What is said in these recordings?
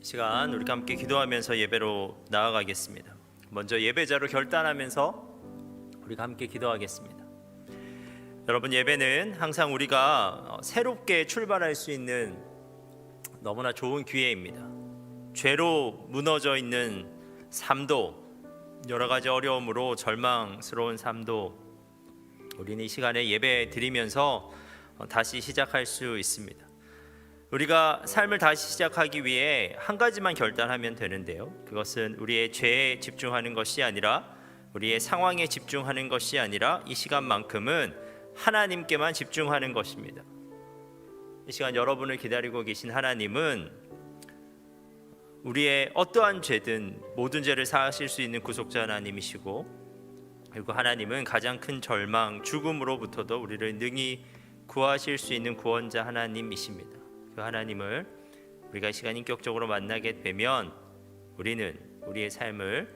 시간 우리가 함께 기도하면서 예배로 나아가겠습니다. 먼저 예배자로 결단하면서 우리가 함께 기도하겠습니다. 여러분, 예배는 항상 우리가 새롭게 출발할 수 있는 너무나 좋은 기회입니다. 죄로 무너져 있는 삶도, 여러 가지 어려움으로 절망스러운 삶도 우리는 이 시간에 예배 드리면서 다시 시작할 수 있습니다. 우리가 삶을 다시 시작하기 위해 한 가지만 결단하면 되는데요, 그것은 우리의 죄에 집중하는 것이 아니라, 우리의 상황에 집중하는 것이 아니라 이 시간만큼은 하나님께만 집중하는 것입니다. 이 시간 여러분을 기다리고 계신 하나님은 우리의 어떠한 죄든 모든 죄를 사하실 수 있는 구속자 하나님이시고, 그리고 하나님은 가장 큰 절망, 죽음으로부터도 우리를 능히 구하실 수 있는 구원자 하나님이십니다. 그 하나님을 우리가 이 시간 인격적으로 만나게 되면 우리는 우리의 삶을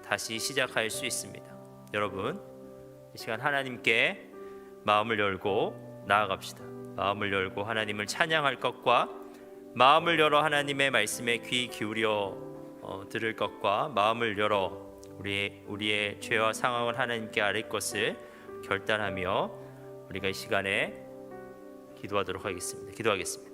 다시 시작할 수 있습니다. 여러분, 이 시간 하나님께 마음을 열고 나아갑시다. 마음을 열고 하나님을 찬양할 것과, 마음을 열어 하나님의 말씀에 귀 기울여 들을 것과, 마음을 열어 우리의 죄와 상황을 하나님께 아뢰 것을 결단하며 우리가 이 시간에 기도하도록 하겠습니다. 기도하겠습니다.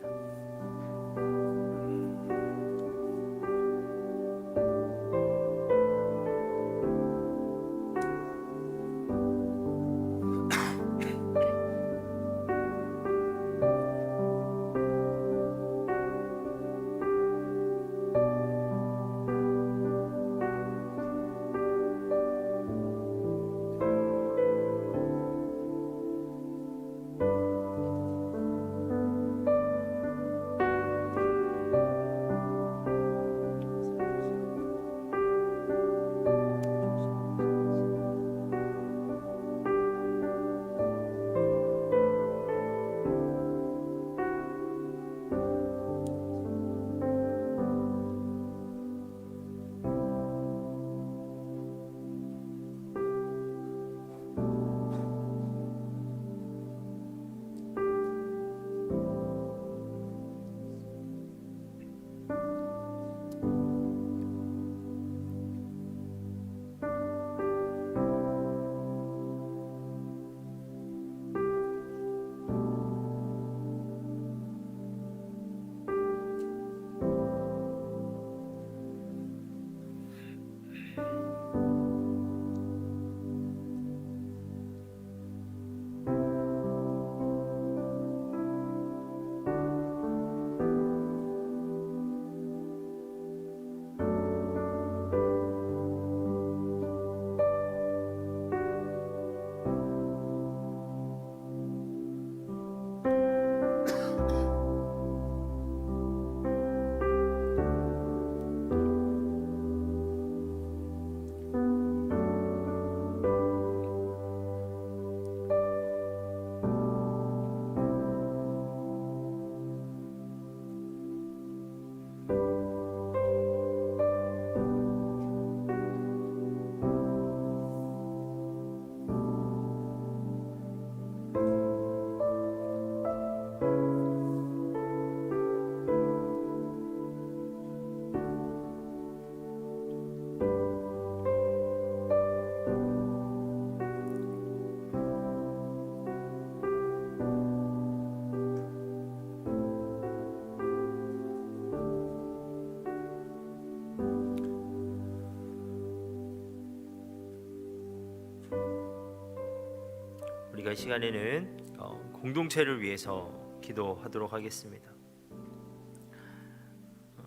우리가 이 시간에는 공동체를 위해서 기도하도록 하겠습니다.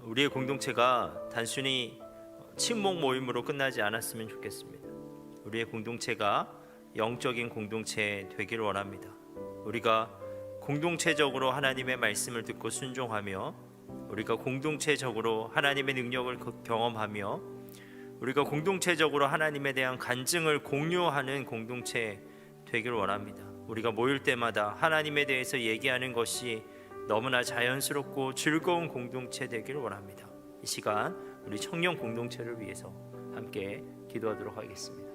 우리의 공동체가 단순히 친목 모임으로 끝나지 않았으면 좋겠습니다. 우리의 공동체가 영적인 공동체 되기를 원합니다. 우리가 공동체적으로 하나님의 말씀을 듣고 순종하며, 우리가 공동체적으로 하나님의 능력을 경험하며, 우리가 공동체적으로 하나님에 대한 간증을 공유하는 공동체 되기를 원합니다. 우리가 모일 때마다 하나님에 대해서 얘기하는 것이 너무나 자연스럽고 즐거운 공동체 되기를 원합니다. 이 시간 우리 청년 공동체를 위해서 함께 기도하도록 하겠습니다.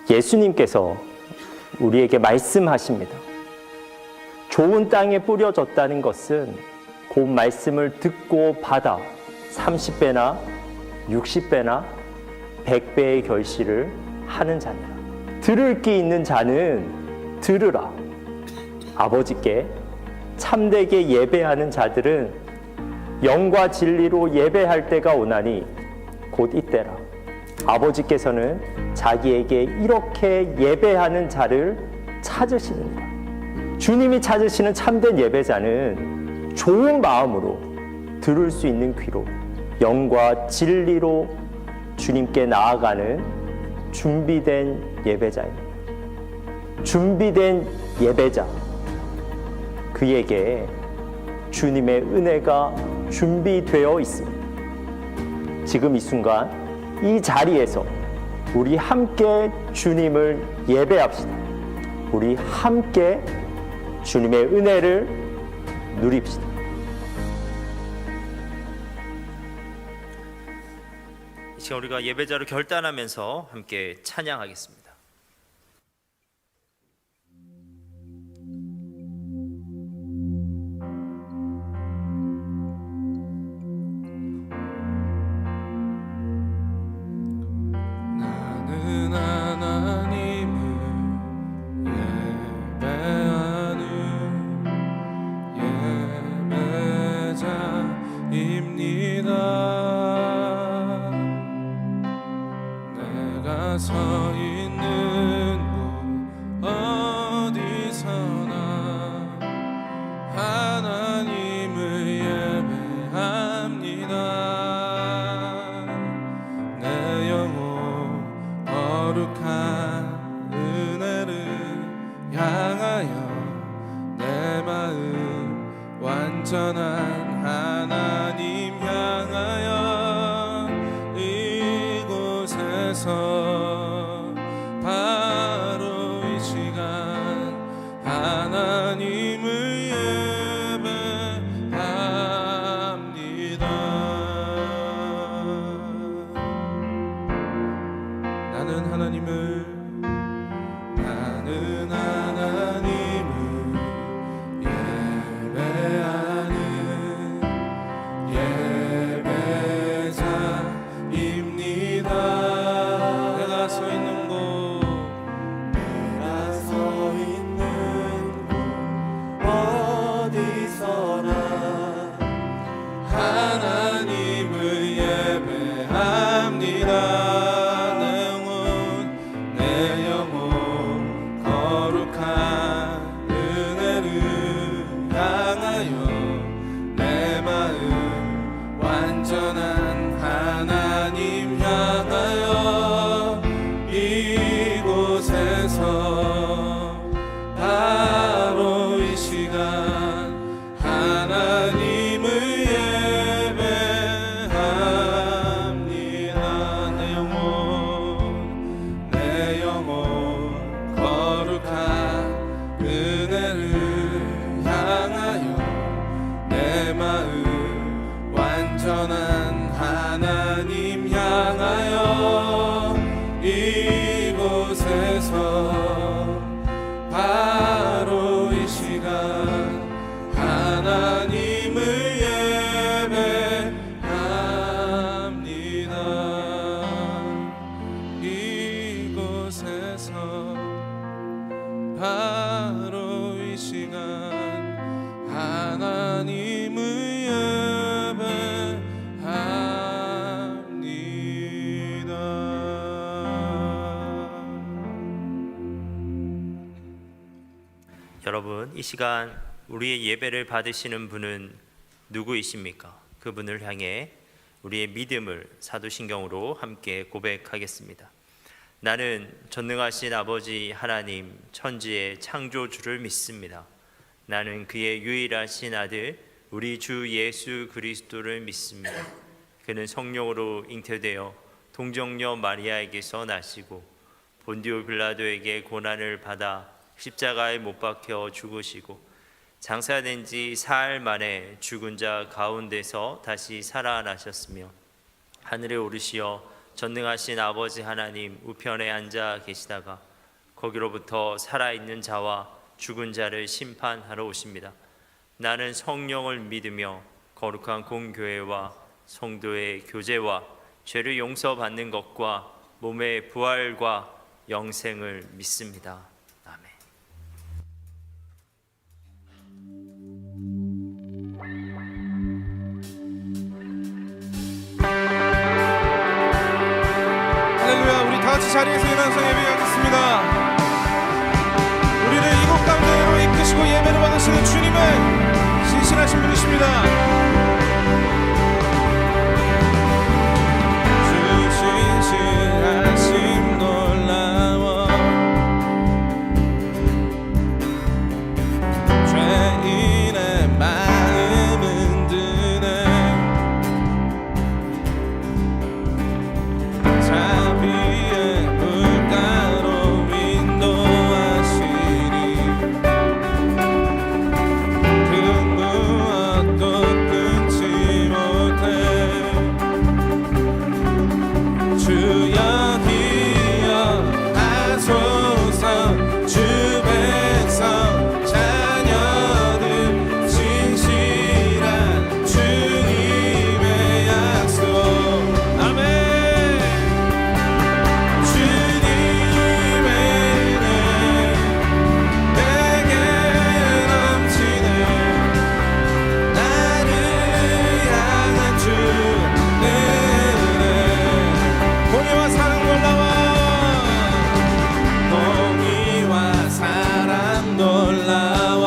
예수님께서 우리에게 말씀하십니다. 좋은 땅에 뿌려졌다는 것은 그 말씀을 듣고 받아 30배나 60배나 100배의 결실을 하는 자니라. 들을 귀 있는 자는 들으라. 아버지께 참되게 예배하는 자들은 영과 진리로 예배할 때가 오나니 곧 이때라. 아버지께서는 자기에게 이렇게 예배하는 자를 찾으시느니라. 주님이 찾으시는 참된 예배자는 좋은 마음으로 들을 수 있는 귀로 영과 진리로 주님께 나아가는 준비된 예배자입니다. 준비된 예배자, 그에게 주님의 은혜가 준비되어 있습니다. 지금 이 순간 이 자리에서 우리 함께 주님을 예배합시다. 우리 함께 주님의 은혜를 누립시다. 이 시간 우리가 예배자로 결단하면서 함께 찬양하겠습니다. 나는 하나님을 예배하는 예배자입니다. 내가 서 있는 곳 어디서나 하나님을 예배합니다. 내 영혼 거룩한 은혜를 향하여 내 마음 완전한 하나님 향하여 이곳에서 바로 이 시간 하나님을 예배합니다. 나는 하나님을 예배하는 예배자입니다. 내가 서 있는 곳 어디서나 하나님을 예배합니다. 내 영혼 거룩한 은혜를 향하여 내 마음 완전한 하나님 향하여 이곳에서 바로 이 시간 하나님을 예배합니다. 내 영혼 거룩한 은혜를 향하여 내 마음 완전한 하나님 향하여 이곳에서 바로 이 시간 하나님을 예배합니다. 이곳에서 바로 이 시간 하나님을 여러분, 이 시간 우리의 예배를 받으시는 분은 누구이십니까? 그분을 향해 우리의 믿음을 사도신경으로 함께 고백하겠습니다. 나는 전능하신 아버지 하나님 천지의 창조주를 믿습니다. 나는 그의 유일하신 아들 우리 주 예수 그리스도를 믿습니다. 그는 성령으로 잉태되어 동정녀 마리아에게서 나시고 본디오 빌라도에게 고난을 받아 십자가에 못 박혀 죽으시고 장사된 지 사흘 만에 죽은 자 가운데서 다시 살아나셨으며 하늘에 오르시어 전능하신 아버지 하나님 우편에 앉아 계시다가 거기로부터 살아있는 자와 죽은 자를 심판하러 오십니다. 나는 성령을 믿으며 거룩한 공교회와 성도의 교제와 죄를 용서받는 것과 몸의 부활과 영생을 믿습니다. 아멘. 할렐루야. 우리 다 같이 자리에서 일어나서 예배하겠습니다. 우리를 이곳 가운데로 이끄시고 예배를 받으시는 주님은 신실하신 분이십니다. 주 신실하심 놀라워 죄인의 마음 흔드네 자비의 물가로 인도하시니 그 무엇도 끊지 못해 주여 기여 하소서 주 백성 자녀들 진실한 주님의 약속 아멘. 주님의 은혜 내게 넘치네 나를 향한 주의 은혜 공의와 사랑 놀라워 공의와 사랑 놀라워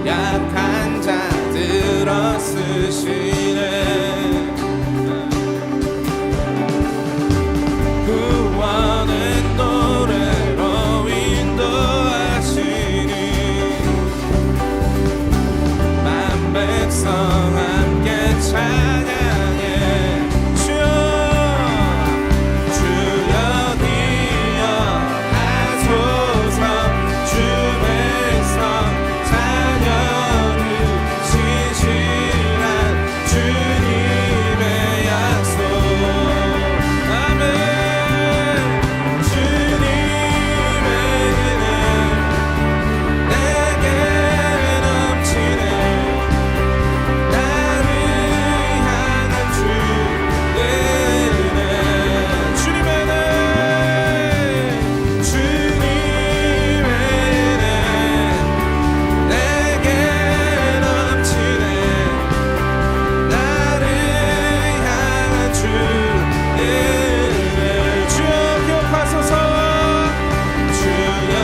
약한 자들어 쓰시네 구원의 노래로 인도하시니 만 백성 함께 찬양해 주여 주여 기여 하소서 주 백성 자녀를 신실한 주님의 약속 아멘. 주님의 은혜 내게 넘치네 나를 향한 주의 은혜 주님의 은혜 주님의 은혜 내게 넘치네 나를 향한 주의 은혜 주여 기억하소서 주여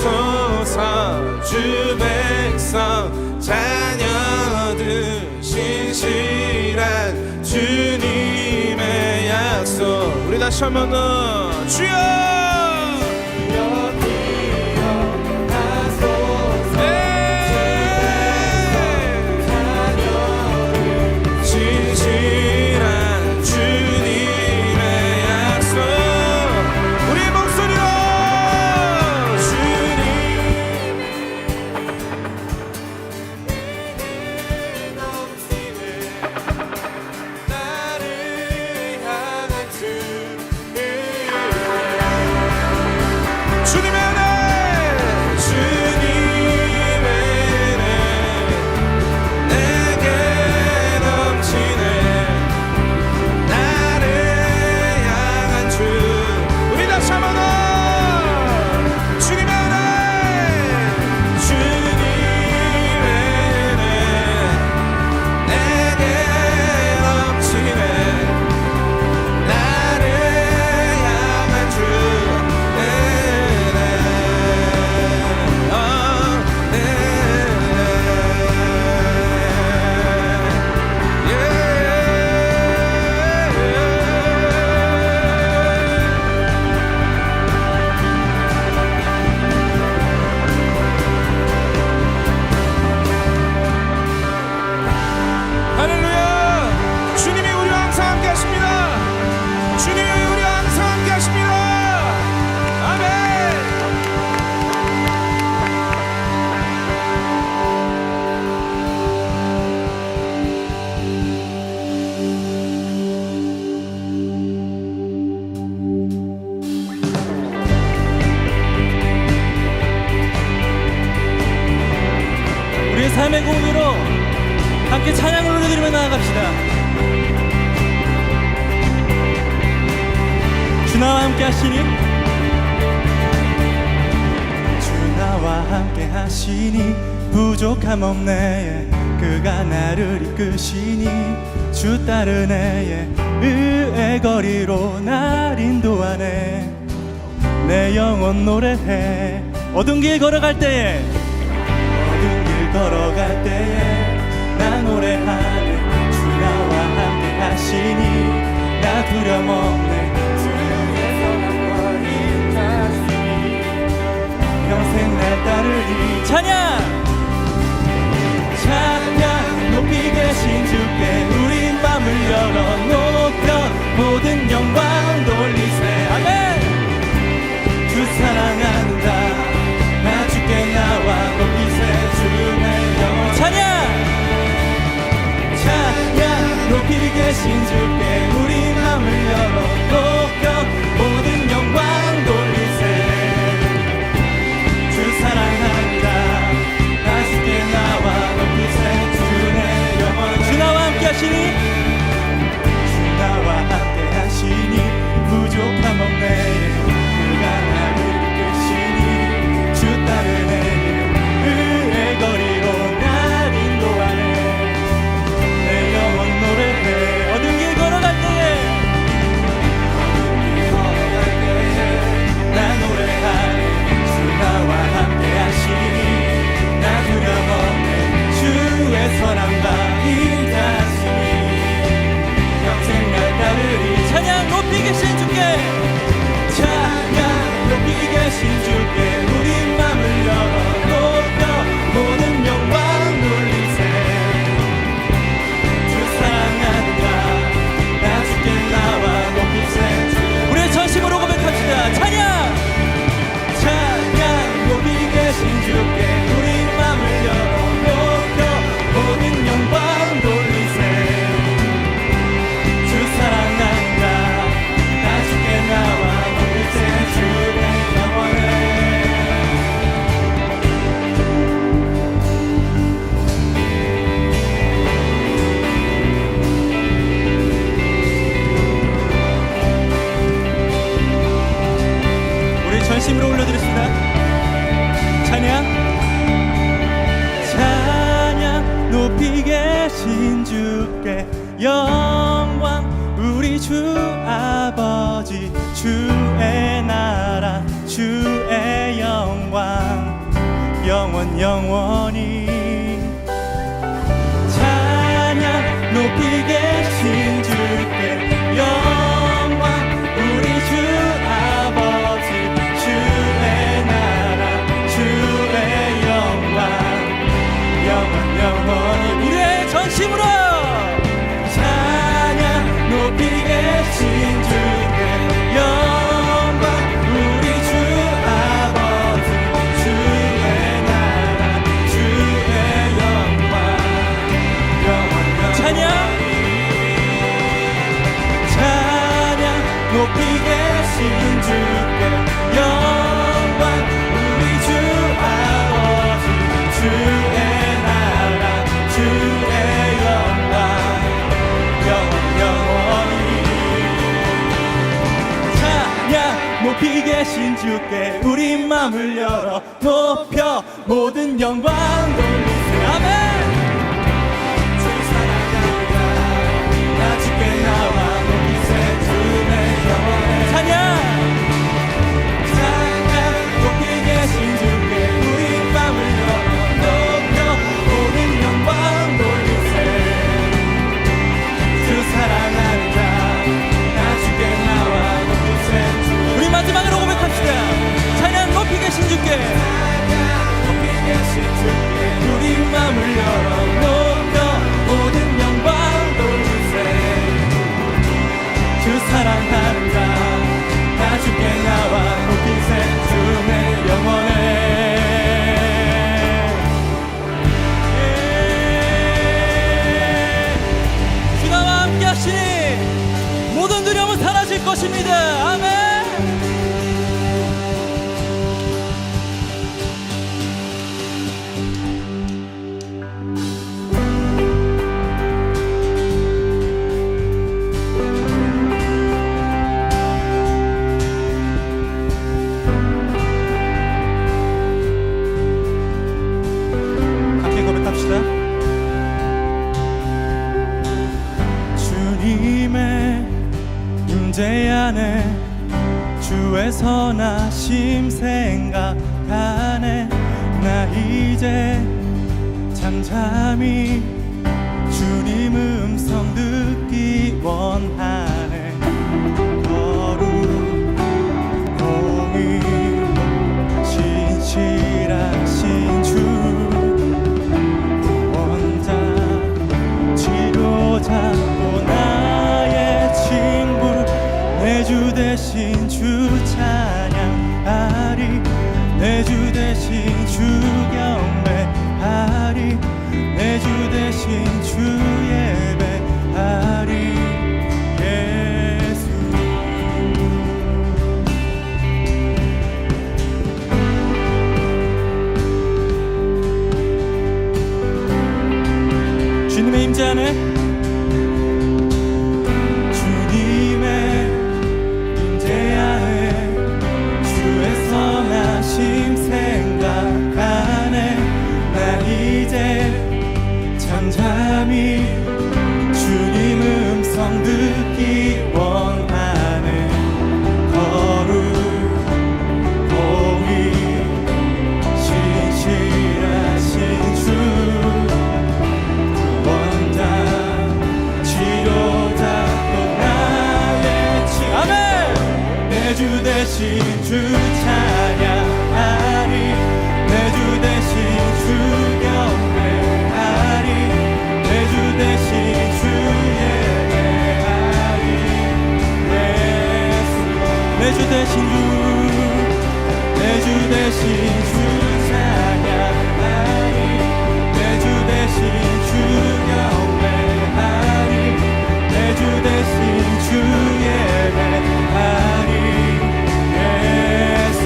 기억하소서 주 백성 자녀들 신실한 주님의 약속 우리 다시 한번 더 주여 진실한 주님의 약속 우리 목소리로 주님 나를 향한 주님의 은혜 주님의 은혜 내게 넘치네 나를 향한 주 우리 다시 한번 더 주님의 은혜 주님의 은혜 내게 넘치네 나를 향한 주의 은혜 삶의 공유로 함께 찬양을 올려드리며 나아갑시다. 주 나와 함께 하시니, 주 나와 함께 하시니 부족함 없네. 그가 나를 이끄시니 주 따르네. 의의 거리로 날 인도하네. 내 영혼 노래해. 어두운 길 걸어갈 때에, 어두운 길 걸어갈 때에 나 노래하네. 주 나와 함께 하시니 나 두려움 없네. 주의 선한 거리 다시니 평생 날 따르리. 찬양! 찬양 높이 계신 주께 우리 맘을 열어 높여 모든 영광 돌리세. 아멘. 주 사랑한다. 나 주께 나와 높이세. 주의 영혼. 찬양. 찬양 높이 계신 주께 우리 맘을 열어 높여 모든 영광 돌리세. 주 사랑한다. 나 주께 나와 높이세. 주의 영혼. 주 나와 함께 하시니, 주 나와 함께 하시니 부족함 없네. 그가 나를 이끄시니 주 따르네. 의의 거리로 날 인도하네. 내 영혼 노래해. 어두운 길 걸어갈 때에, 어두운 길 걸어갈 때에 나 노래하네. 주 나와 함께 하시니 나 두려움 없네. 주의 선함과 인자하시니 평생 날 따르리. 찬양 높이 계신 주께, 찬양 높이 계신 주께 우리 맘을 열어 높여 모든 영광 돌리세. 주 사랑한다. 나 주께 나와 높이세. 우리의 전심으로 고백합시다. 찬양! 찬양 높이 계신 주께 우리 맘을 열어 높여 모든 영광 돌리세. 주 사랑한다. 나 주께 나와 높이세. 주의 영원해. 우리 전심으로 올려드렸습니다. 찬양. 찬양 높이 계신 주께 영광. 우리 주 아버지 주의 나라 주의 영광 영원 영원히. 찬양 높이 계신 주께 영광. 우리 주 아버지 주의 나라 주의 영광 영원 영원히. 우리의 전심으로 찬양 높이 계신 주께 영광. 우리 주 아버지 주의 나라 주의 영광 영원 영원히. 찬양. 찬양 높이 계신 주께 영광. 우리 주 아버지 주의 나라 주의 영광 영원 영원히. 찬양 높이 계신 주께 우리 맘을 열어 높여 모든 영광 돌리세. 아멘. 주 사랑한다. 나 주께 나와 높이세. 주의 영원해. 찬양. 찬양 높이 계신 주께 우리 맘을 열어 높여 모든 영광 돌리세. 주 사랑한다. 나 주께 나와 높이세. 우리 마지막으로 고백합시다. 찬양 높이 계신 주께, 찬양 높이 계신 주께 우리 떠나심 생각하네. 나 이제 잠잠히 주님 음성 듣기 원하네. 거룩 공의 신실하신 주 원자 치료자 또 나의 친구 내 주 대신 주 찬양하리. 내 주 대신 주 경배하리. 내 주 대신 주 예배하리. 예수 주님의 임재 안에 잠잠히 주님 음성 듣기 원하네. 거룩 공의 신실하신 주 원자 치료자 또 나의 아멘. 내 주 대신 주 찬양하리. 내 주 대신 주 경배하리. 내 주 대신 주 예배하리. 예수 내 주 대신 주 내 주 대신 주 찬양하리. 내 주 대신 주 경배하리. 내 주 대신 주 예배하리. 예수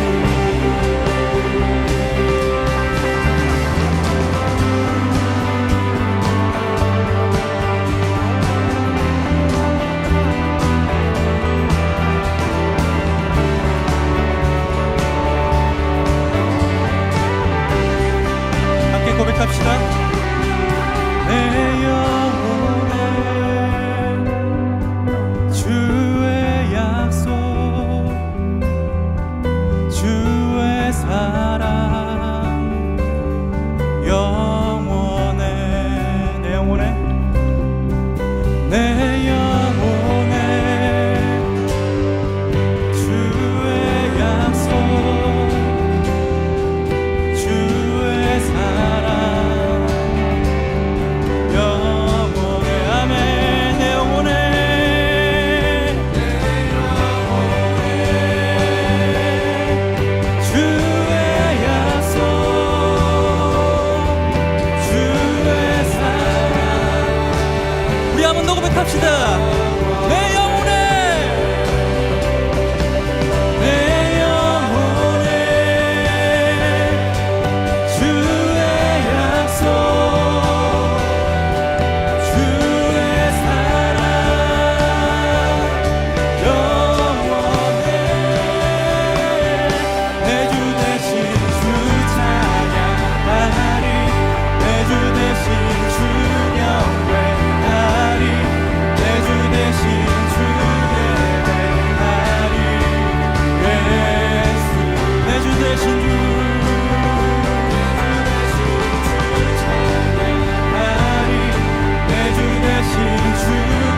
고백합시다. 내 영혼에 주의 약속 주의 사랑 영원해. 내 영혼에 내 영혼에 주의 약속 주의 사랑 영원해. 아멘. 내 영혼에 주의 약속 주의 사랑 우리 한번 더 고백합시다. 내 영혼에 내 영혼에 주의 약속 주의 사랑 영원해. 내 주 대신 주 찬양하리. 내 주 대신 주 경배하리. 내 주 대신 주 예배하리. 예수 내 주 대신 주 찬양하리. 내 주 대신 주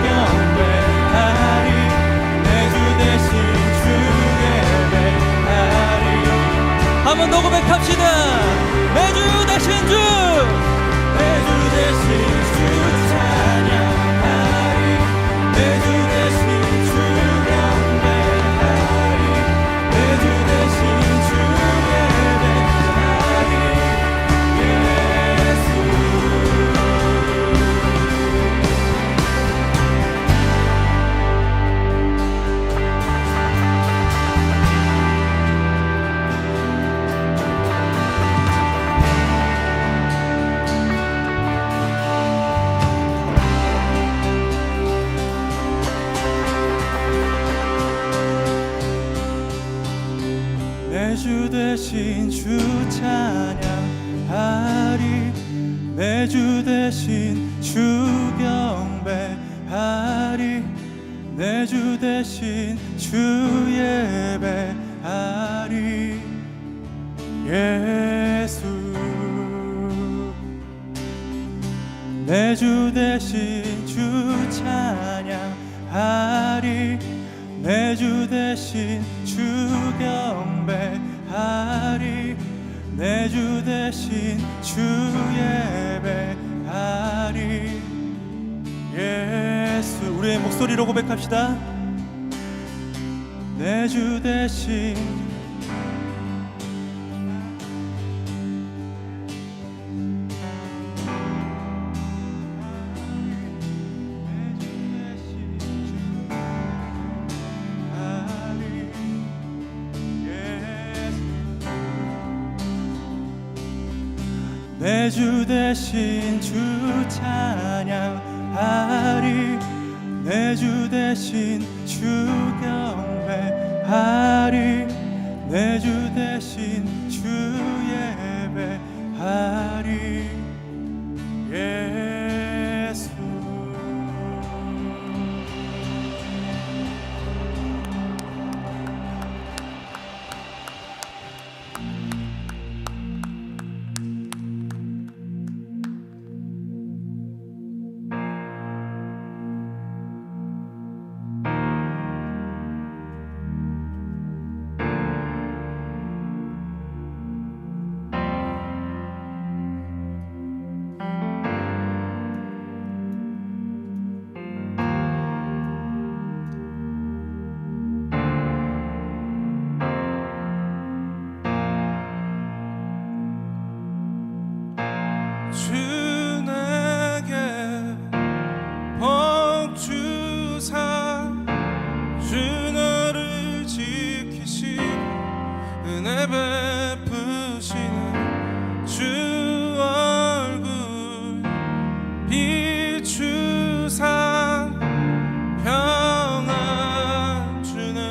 경배하리. 내 주 대신 주 예배하리. 한 번 더 고백합시다. 내 주 대신 주 내 주 대신 주 찬양하리. 내 주 대신 주 경배하리. 내 주 대신 주 예배하리. 예수 내 주 대신 주 찬양하리. 내 주 대신 주 경배하리. 내 주 대신 주 예배하리. 하리 예수 내 주 대신 주 찬양하리 내 주 대신 주 경배하리 내 주 대신 주 예배하리 예수 우리의 목소리로 고백합시다 내 주 대신 내 주 대신 주 찬양하리 내 주 대신 주 경배하리 내 주 대신 주 예배하리 예수 주 내게 복 주사 주 너를 지키시고 은혜 베푸시는 주 얼굴 비추사 평안 주네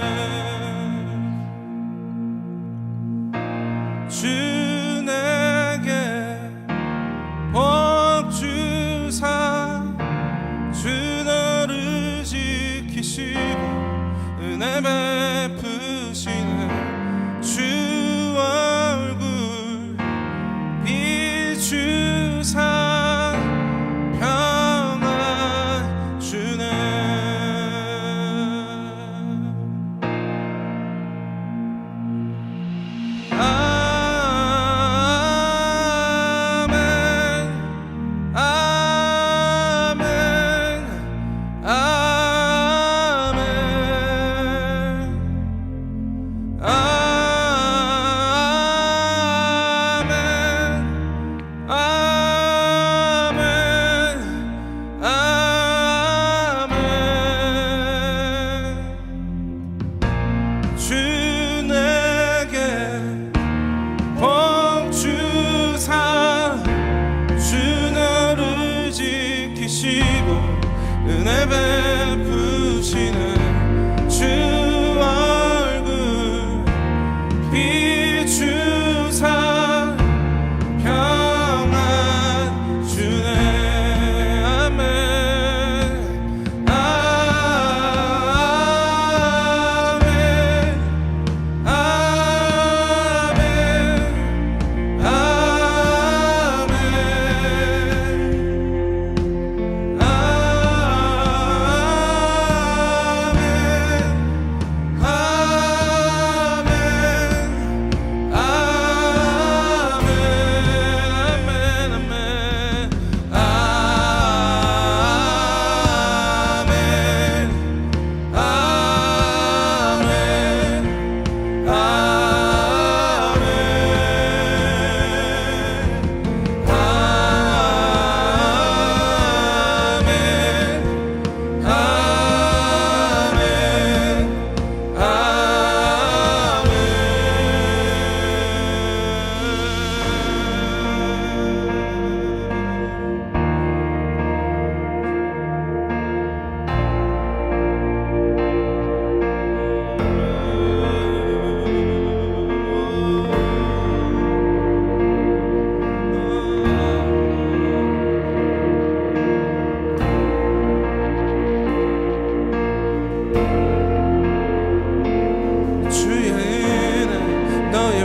주 내게 복 주사 주 너를 지키시고 은혜 베푸시는 주 얼굴 비추사 평안 주네 아멘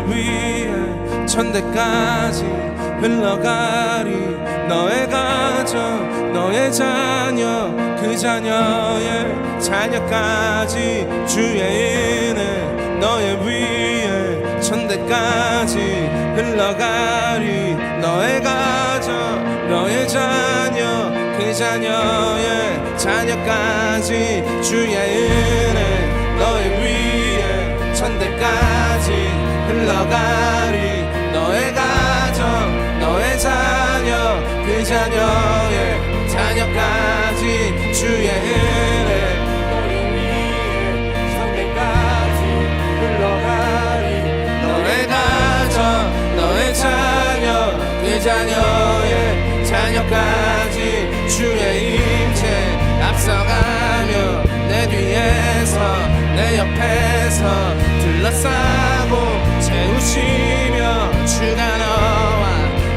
위해 천대까지 흘러가리. 너의 가정, 너의 자녀, 그 자녀의 자녀까지 주의 은혜 너의 위에 천대까지 흘러가리. 너의 가정, 너의 자녀, 그 자녀의 자녀까지 주의 은혜 너의 위에 천대까지 흘러가리. 너의 가정, 너의 자녀, 그 자녀의 자녀까지 주의 은혜 너의 위에 천대까지 흘러가리. 너의 가정, 너의 자녀, 그 자녀의 자녀까지 주의 임재 앞서가며 내 뒤에서 내 옆에서 둘러싸고 채우시며 주가 너와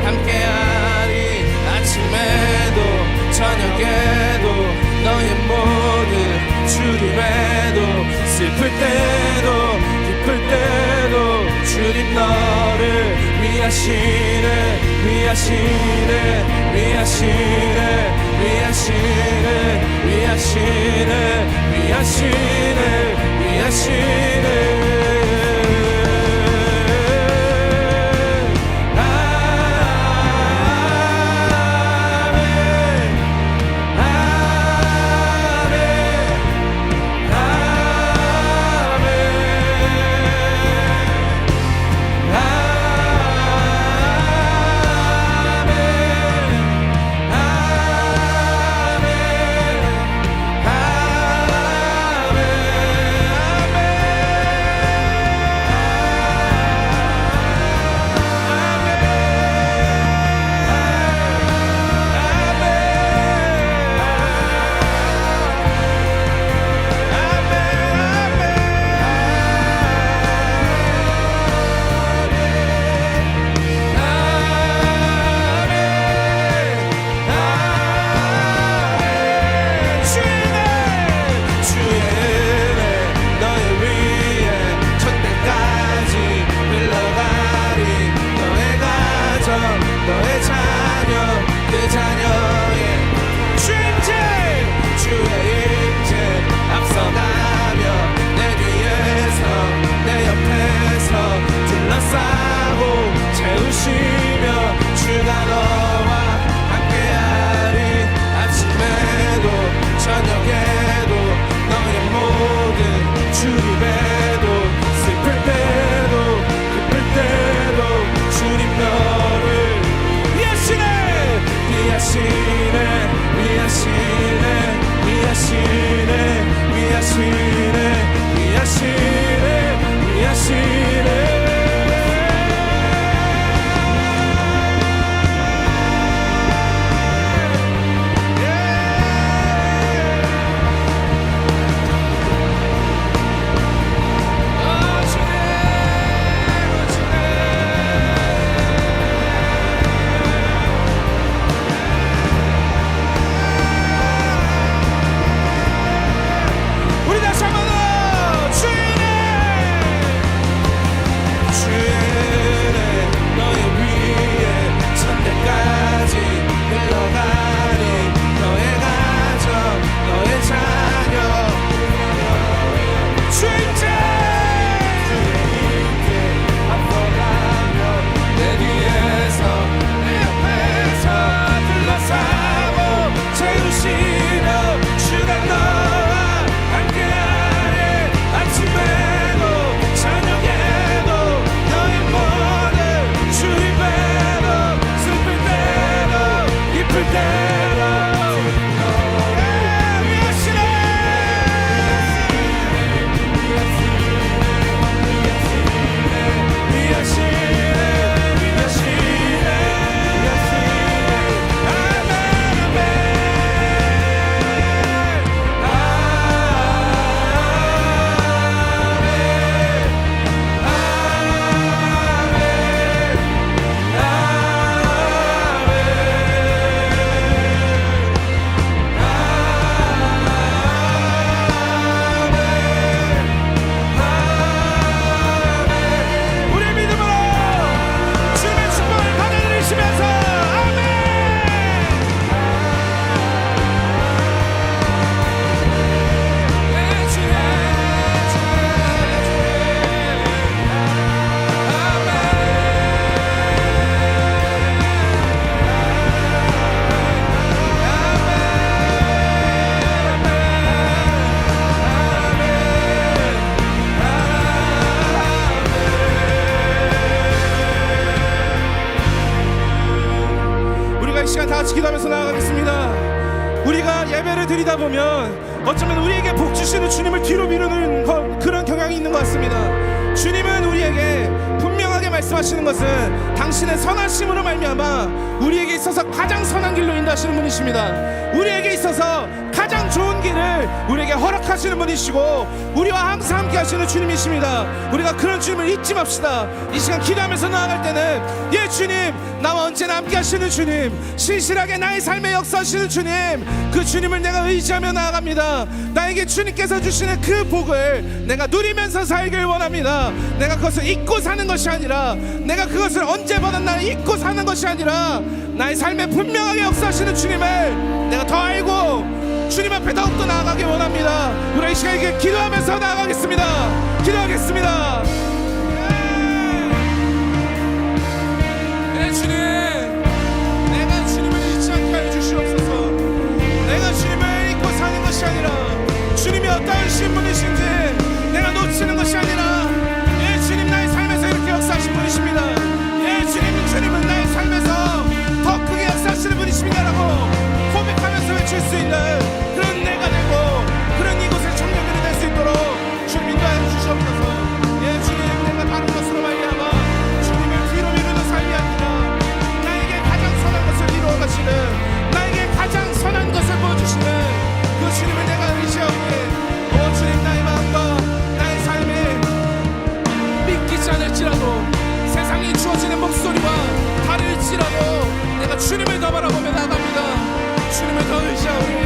함께하리. 아침에도 저녁에도 너의 모든 주림에도 슬플 때도 기쁠 때도 주님 너를 위하시네 위하시네 위하시네 위하시네 위하시네 위하시네 위하시네. 시간 다 같이 기도하면서 나아가겠습니다. 우리가 예배를 드리다 보면 어쩌면 우리에게 복 주시는 주님을 뒤로 미루는 그런 경향이 있는 것 같습니다. 주님은 우리에게 분명하게 말씀하시는 것은 당신의 선하심으로 말미암아 우리에게 있어서 가장 선한 길로 인도하시는 분이십니다. 우리에게 있어서 가장 좋은 길을 우리에게 허락하시는 분이시고 우리와 항상 함께 하시는 주님이십니다. 우리가 그런 주님을 잊지 맙시다. 이 시간 기도하면서 나아갈 때는 예 주님, 나와 언제나 함께 하시는 주님, 신실하게 나의 삶에 역사하시는 주님, 그 주님을 내가 의지하며 나아갑니다. 나에게 주님께서 주시는 그 복을 내가 누리면서 살길 원합니다. 내가 그것을 잊고 사는 것이 아니라, 내가 그것을 언제 받았나 잊고 사는 것이 아니라, 나의 삶에 분명하게 역사하시는 주님을 내가 더 알고 주님 앞에 더욱더 나아가길 원합니다. 우리 이 시간에 기도하면서 나아가겠습니다. 기도하겠습니다. 네 주님, 내가 주님을 잊지 않게 하여 주시옵소서. 내가 주님을 잊고 사는 것이 아니라 주님이 어떠하신 분이신지 내가 놓치는 것이 아니라, 예 주님, 나의 삶에서 이렇게 역사하신 분이십니다. 예 주님, 주님은 나의 삶에서 더 크게 역사하시는 분이십니다라고 고백하면서 외칠 수 있는 그런 내가 되고 그런 이곳의 청년들이 될 수 있도록 주님 인도하여 주시옵소서. 예 주님, 내가 다른 것으로 말미암아 주님을 뒤로 미루는 삶이 아니라 나에게 가장 선한 것을 이루어 가시는, 나에게 가장 선한 것을 보여주시는 그 주님을 내가 의지하오니, 오 주님, 나의 마음과 나의 삶에 믿기지 않을지라도, 세상에 주어지는 목소리와 다를지라도 내가 주님을 더 바라보며 나갑니다. 주님을 더 의지하오니,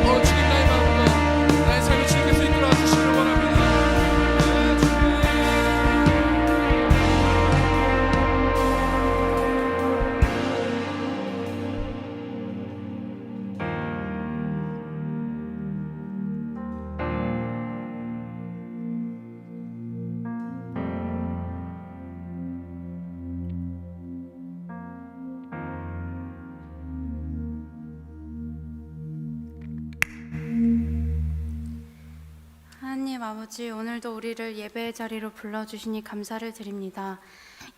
오 주님, 나의 마음과 나의 삶을 주님께서 이끌어 주시길 원합니다. 네, 주님. 하나님 아버지, 오늘도 우리를 예배의 자리로 불러주시니 감사를 드립니다.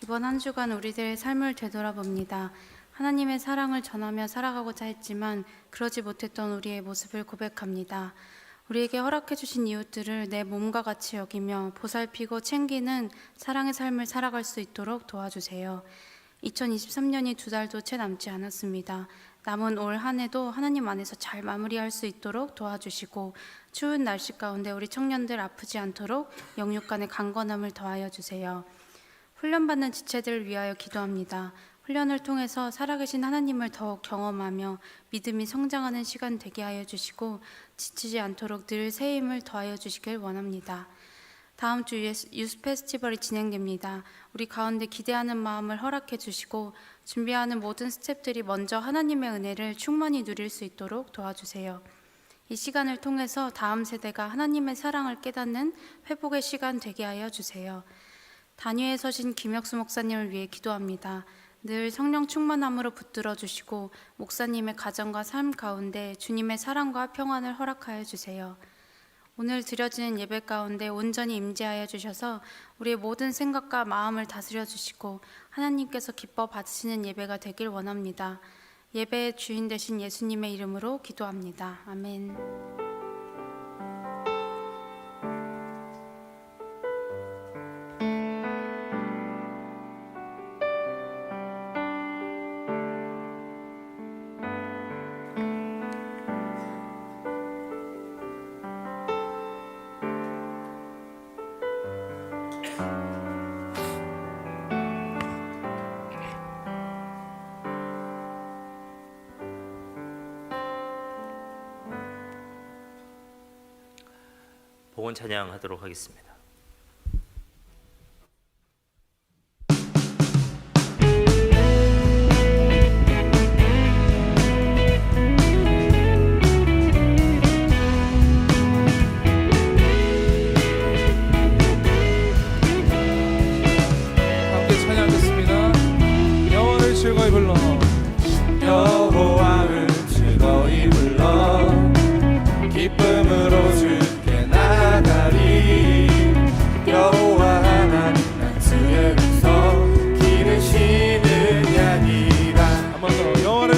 이번 한 주간 우리들의 삶을 되돌아봅니다. 하나님의 사랑을 전하며 살아가고자 했지만 그러지 못했던 우리의 모습을 고백합니다. 우리에게 허락해 주신 이웃들을 내 몸과 같이 여기며 보살피고 챙기는 사랑의 삶을 살아갈 수 있도록 도와주세요. 2023년이 2달도 채 남지 않았습니다. 남은 올 한 해도 하나님 안에서 잘 마무리할 수 있도록 도와주시고, 추운 날씨 가운데 우리 청년들 아프지 않도록 영육 간의 강건함을 더하여 주세요. 훈련받는 지체들을 위하여 기도합니다. 훈련을 통해서 살아계신 하나님을 더욱 경험하며 믿음이 성장하는 시간 되게 하여 주시고, 지치지 않도록 늘 새 힘을 더하여 주시길 원합니다. 다음 주 유스 페스티벌이 진행됩니다. 우리 가운데 기대하는 마음을 허락해 주시고 준비하는 모든 스태프들이 먼저 하나님의 은혜를 충만히 누릴 수 있도록 도와주세요. 이 시간을 통해서 다음 세대가 하나님의 사랑을 깨닫는 회복의 시간 되게 하여 주세요. 단위에 서신 김혁수 목사님을 위해 기도합니다. 늘 성령 충만함으로 붙들어 주시고 목사님의 가정과 삶 가운데 주님의 사랑과 평안을 허락하여 주세요. 오늘 드려지는 예배 가운데 온전히 임재하여 주셔서 우리의 모든 생각과 마음을 다스려 주시고 하나님께서 기뻐 받으시는 예배가 되길 원합니다. 예배의 주인 되신 예수님의 이름으로 기도합니다. 아멘. 복원 찬양하도록 하겠습니다. 함께 찬양하겠습니다. 여호와를 즐거이 불러, 여호와를 즐거이 불러 기쁨으로 주께 나가리. 여호와 하나님 난 주의 백성 기르시는 양이라. 한 번 더. 여호와를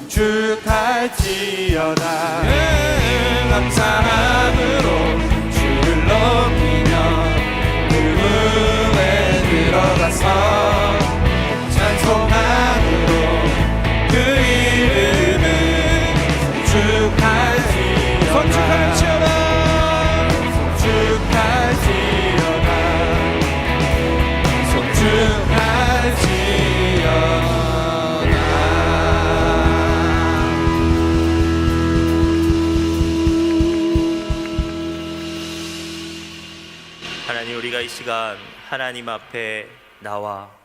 송축할지어다. 감사함으로 주를 높이며 그 후에 들어가서 찬송함으로 그 이름을 송축할지어다. 건축할지어다. 송축할지어다. 송축할지어다. 하나님, 우리가 이 시간 하나님 앞에 나와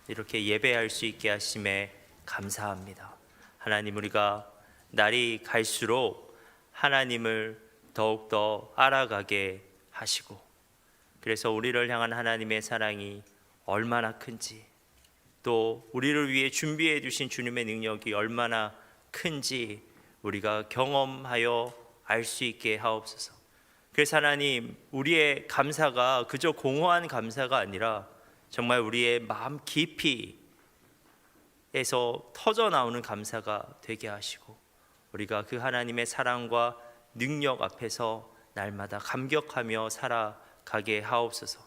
이렇게 예배할 수 있게 하심에 감사합니다. 하나님, 우리가 날이 갈수록 하나님을 더욱더 알아가게 하시고, 그래서 우리를 향한 하나님의 사랑이 얼마나 큰지, 또 우리를 위해 준비해 주신 주님의 능력이 얼마나 큰지 우리가 경험하여 알 수 있게 하옵소서. 그래서 하나님, 우리의 감사가 그저 공허한 감사가 아니라 정말 우리의 마음 깊이에서 터져 나오는 감사가 되게 하시고, 우리가 그 하나님의 사랑과 능력 앞에서 날마다 감격하며 살아가게 하옵소서.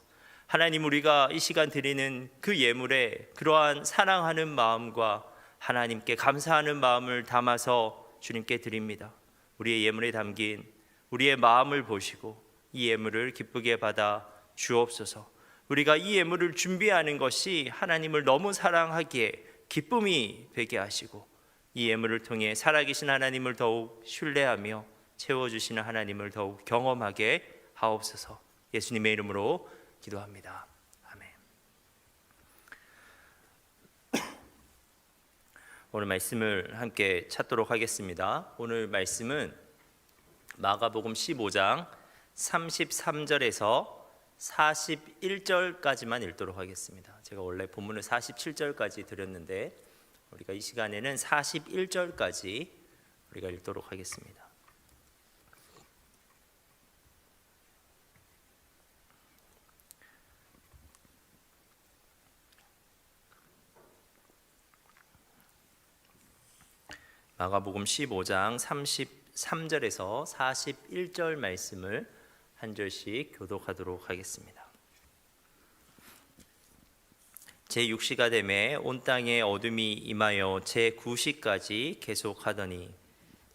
하나님, 우리가 이 시간 드리는 그 예물에 그러한 사랑하는 마음과 하나님께 감사하는 마음을 담아서 주님께 드립니다. 우리의 예물에 담긴 우리의 마음을 보시고 이 예물을 기쁘게 받아 주옵소서. 우리가 이 예물을 준비하는 것이 하나님을 너무 사랑하기에 기쁨이 되게 하시고, 이 예물을 통해 살아계신 하나님을 더욱 신뢰하며 채워주시는 하나님을 더욱 경험하게 하옵소서. 예수님의 이름으로 기도합니다. 아멘. 오늘 말씀을 함께 찾도록 하겠습니다. 오늘 말씀은 마가복음 15장 33절에서 41절까지만 읽도록 하겠습니다. 제가 원래 본문을 47절까지 드렸는데 우리가 이 시간에는 41절까지 우리가 읽도록 하겠습니다. 마가복음 15장 33절에서 41절 말씀을 한 절씩 교독하도록 하겠습니다. 제6시가 되매 온 땅에 어둠이 임하여 제9시까지 계속하더니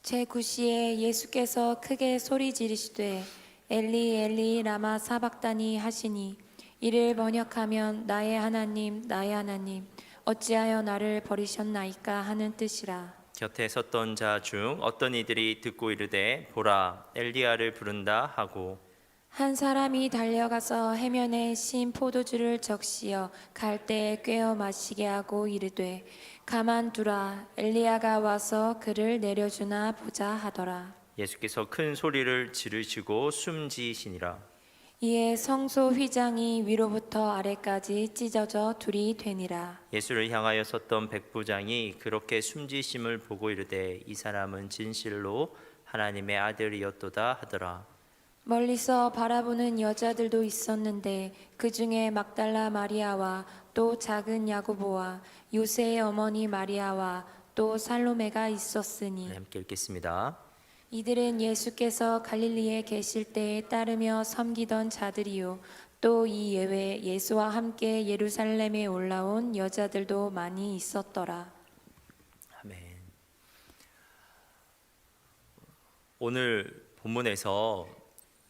제9시에 예수께서 크게 소리 지르시되 엘리 엘리 라마 사박다니 하시니, 이를 번역하면 나의 하나님 어찌하여 나를 버리셨나이까 하는 뜻이라. 곁에 섰던 자 중 어떤 이들이 듣고 이르되 보라, 엘리야를 부른다 하고, 한 사람이 달려가서 해면에 신 포도주를 적시어 갈대에 꿰어 마시게 하고 이르되 가만두라, 엘리야가 와서 그를 내려주나 보자 하더라. 예수께서 큰 소리를 지르시고 숨지시니라. 이에 성소 휘장이 위로부터 아래까지 찢어져 둘이 되니라. 예수를 향하여 섰던 백부장이 그렇게 숨지심을 보고 이르되 이 사람은 진실로 하나님의 아들이었도다 하더라. 멀리서 바라보는 여자들도 있었는데 그 중에 막달라 마리아와 또 작은 야고보와 요새의 어머니 마리아와 또 살로메가 있었으니, 네, 함께 읽겠습니다. 이들은 예수께서 갈릴리에 계실 때에 따르며 섬기던 자들이요 또 이 예외 예수와 함께 예루살렘에 올라온 여자들도 많이 있었더라. 아멘. 오늘 본문에서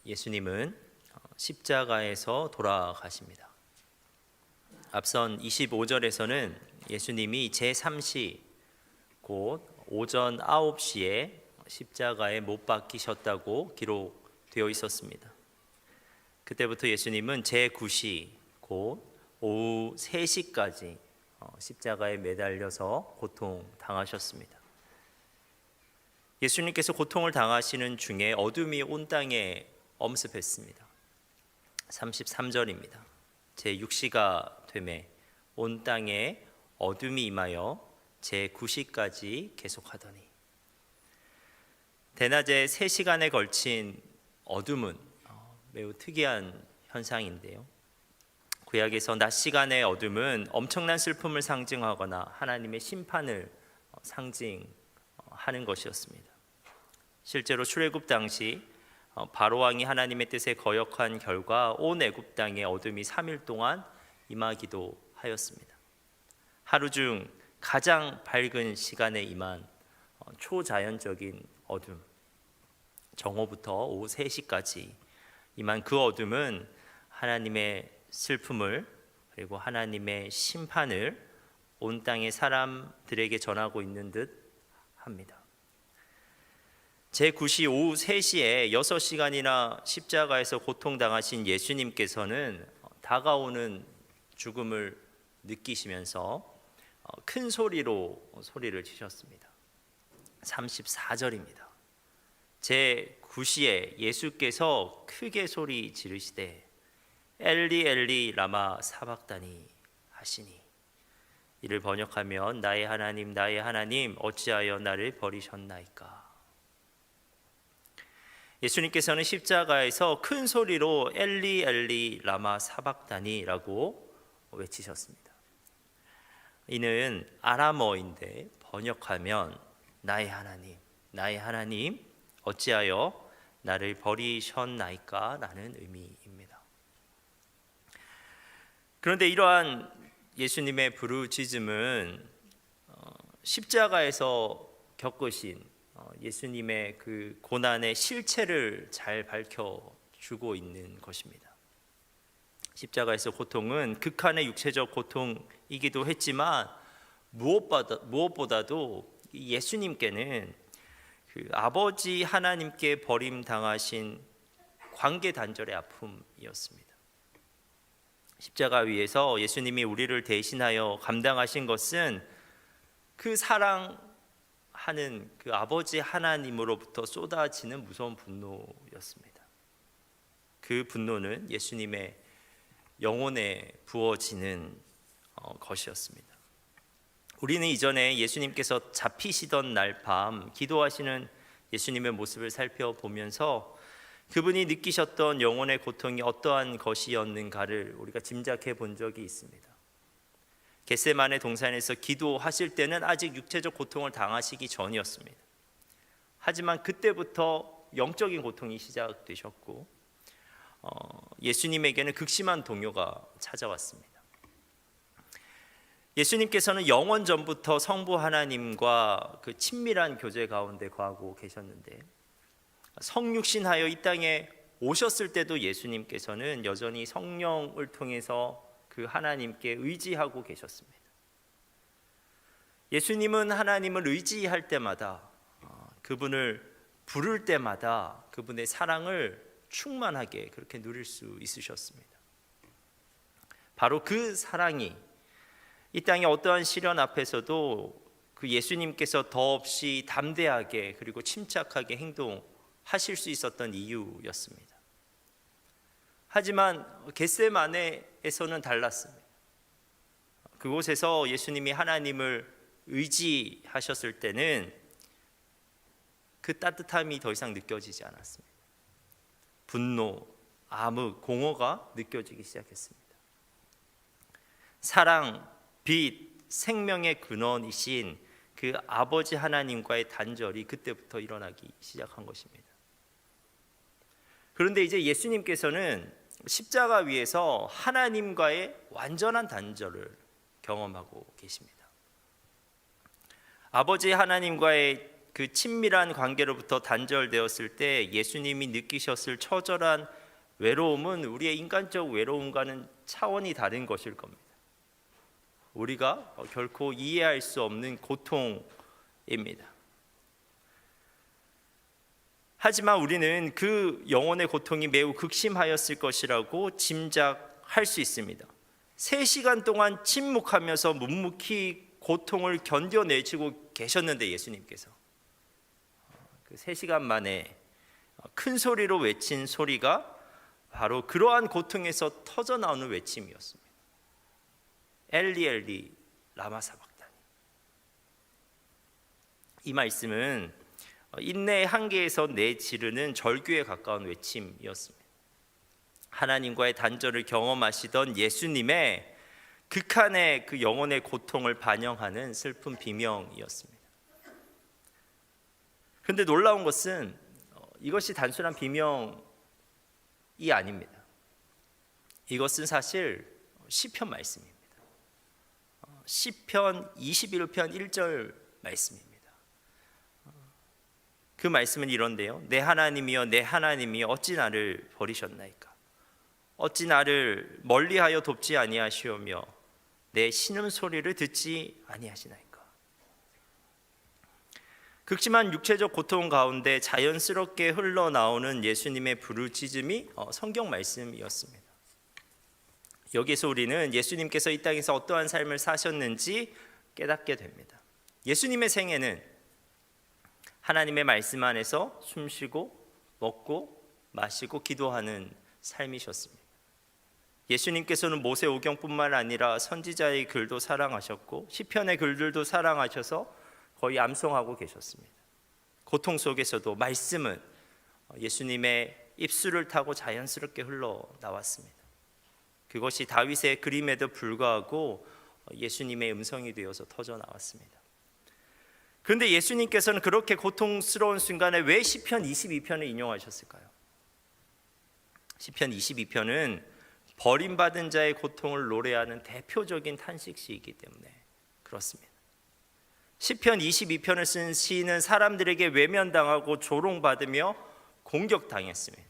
예수님은 십자가에서 돌아가십니다. 앞선 25절에서는 예수님이 제3시 곧 오전 9시에 십자가에 못 박히셨다고 기록되어 있었습니다. 그때부터 예수님은 제9시 곧 오후 3시까지 십자가에 매달려서 고통당하셨습니다. 예수님께서 고통을 당하시는 중에 어둠이 온 땅에 엄습했습니다. 33절입니다. 제6시가 되매 온 땅에 어둠이 임하여 제9시까지 계속하더니, 대낮에 3시간에 걸친 어둠은 매우 특이한 현상인데요. 구약에서 낮 시간의 어둠은 엄청난 슬픔을 상징하거나 하나님의 심판을 상징하기도 하는 것이었습니다. 실제로 출애굽 당시 바로 왕이 하나님의 뜻에 거역한 결과 온 애굽 땅에 어둠이 3일 동안 임하기도 하였습니다. 하루 중 가장 밝은 시간에 임한 초자연적인 어둠, 정오부터 오후 3시까지 임한 그 어둠은 하나님의 슬픔을 그리고 하나님의 심판을 온 땅의 사람들에게 전하고 있는 듯 합니다. 제9시 오후 3시에 6시간이나 십자가에서 고통당하신 예수님께서는 다가오는 죽음을 느끼시면서 큰 소리로 소리를 치셨습니다. 34절입니다. 제9시에 예수께서 크게 소리 지르시되 엘리 엘리 라마 사박다니 하시니, 이를 번역하면 나의 하나님 어찌하여 나를 버리셨나이까. 예수님께서는 십자가에서 큰 소리로 엘리 엘리 라마 사박다니라고 외치셨습니다. 이는 아람어인데 번역하면 나의 하나님 어찌하여 나를 버리셨나이까 라는 의미입니다. 그런데 이러한 예수님의 부르짖음은 십자가에서 겪으신 예수님의 그 고난의 실체를 잘 밝혀주고 있는 것입니다. 십자가에서 고통은 극한의 육체적 고통이기도 했지만 무엇보다도 예수님께는 그 아버지 하나님께 버림당하신 관계 단절의 아픔이었습니다. 십자가 위에서 예수님이 우리를 대신하여 감당하신 것은 그 사랑하는 그 아버지 하나님으로부터 쏟아지는 무서운 분노였습니다. 그 분노는 예수님의 영혼에 부어지는 것이었습니다. 우리는 이전에 예수님께서 잡히시던 날 밤 기도하시는 예수님의 모습을 살펴보면서 그분이 느끼셨던 영혼의 고통이 어떠한 것이었는가를 우리가 짐작해 본 적이 있습니다. 겟세마네 동산에서 기도하실 때는 아직 육체적 고통을 당하시기 전이었습니다. 하지만 그때부터 영적인 고통이 시작되셨고 예수님에게는 극심한 동요가 찾아왔습니다. 예수님께서는 영원 전부터 성부 하나님과 그 친밀한 교제 가운데 거하고 계셨는데 성육신하여 이 땅에 오셨을 때도 예수님께서는 여전히 성령을 통해서 그 하나님께 의지하고 계셨습니다. 예수님은 하나님을 의지할 때마다 그분을 부를 때마다 그분의 사랑을 충만하게 그렇게 누릴 수 있으셨습니다. 바로 그 사랑이 이 땅의 어떠한 시련 앞에서도 그 예수님께서 더없이 담대하게 그리고 침착하게 행동하실 수 있었던 이유였습니다. 하지만 겟세마네에서는 달랐습니다. 그곳에서 예수님이 하나님을 의지하셨을 때는 그 따뜻함이 더 이상 느껴지지 않았습니다. 분노, 암흑, 공허가 느껴지기 시작했습니다. 사랑, 빛, 생명의 근원이신 그 아버지 하나님과의 단절이 그때부터 일어나기 시작한 것입니다. 그런데 이제 예수님께서는 십자가 위에서 하나님과의 완전한 단절을 경험하고 계십니다. 아버지 하나님과의 그 친밀한 관계로부터 단절되었을 때 예수님이 느끼셨을 처절한 외로움은 우리의 인간적 외로움과는 차원이 다른 것일 겁니다. 우리가 결코 이해할 수 없는 고통입니다. 하지만 우리는 그 영혼의 고통이 매우 극심하였을 것이라고 짐작할 수 있습니다. 3시간 동안 침묵하면서 묵묵히 고통을 견뎌내시고 계셨는데 예수님께서 그 3시간 만에 큰 소리로 외친 소리가 바로 그러한 고통에서 터져나오는 외침이었습니다. 엘리 엘리 라마 사박다니. 이 말씀은 인내의 한계에서 내지르는 절규에 가까운 외침이었습니다. 하나님과의 단절을 경험하시던 예수님의 극한의 그 영혼의 고통을 반영하는 슬픈 비명이었습니다. 근데 놀라운 것은 이것이 단순한 비명이 아닙니다. 이것은 사실 시편 말씀입니다. 시편 21편 1절 말씀입니다. 그 말씀은 이런데요. 내 하나님이여 내 하나님이여 어찌 나를 버리셨나이까. 어찌 나를 멀리하여 돕지 아니하시오며 내 신음소리를 듣지 아니하시나이까. 극심한 육체적 고통 가운데 자연스럽게 흘러나오는 예수님의 부르짖음이 성경 말씀이었습니다. 여기서 우리는 예수님께서 이 땅에서 어떠한 삶을 사셨는지 깨닫게 됩니다. 예수님의 생애는 하나님의 말씀 안에서 숨쉬고 먹고 마시고 기도하는 삶이셨습니다. 예수님께서는 모세오경뿐만 아니라 선지자의 글도 사랑하셨고 시편의 글들도 사랑하셔서 거의 암송하고 계셨습니다. 고통 속에서도 말씀은 예수님의 입술을 타고 자연스럽게 흘러나왔습니다. 그것이 다윗의 그림에도 불구하고 예수님의 음성이 되어서 터져나왔습니다. 그런데 예수님께서는 그렇게 고통스러운 순간에 왜 시편 22편을 인용하셨을까요? 시편 22편은 버림받은 자의 고통을 노래하는 대표적인 탄식시이기 때문에 그렇습니다. 시편 22편을 쓴 시인은 사람들에게 외면당하고 조롱받으며 공격당했습니다.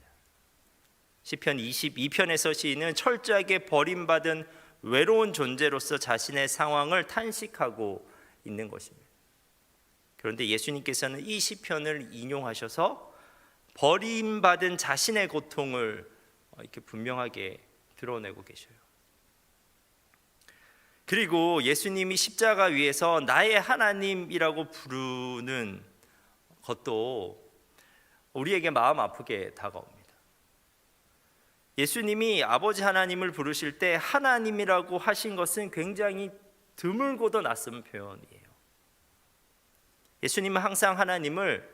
시편 22편에서 시인은 철저하게 버림받은 외로운 존재로서 자신의 상황을 탄식하고 있는 것입니다. 그런데 예수님께서는 이 시편을 인용하셔서 버림받은 자신의 고통을 이렇게 분명하게 드러내고 계셔요. 그리고 예수님이 십자가 위에서 나의 하나님이라고 부르는 것도 우리에게 마음 아프게 다가옵니다. 예수님이 아버지 하나님을 부르실 때 하나님이라고 하신 것은 굉장히 드물고도 낯선 표현이에요. 예수님은 항상 하나님을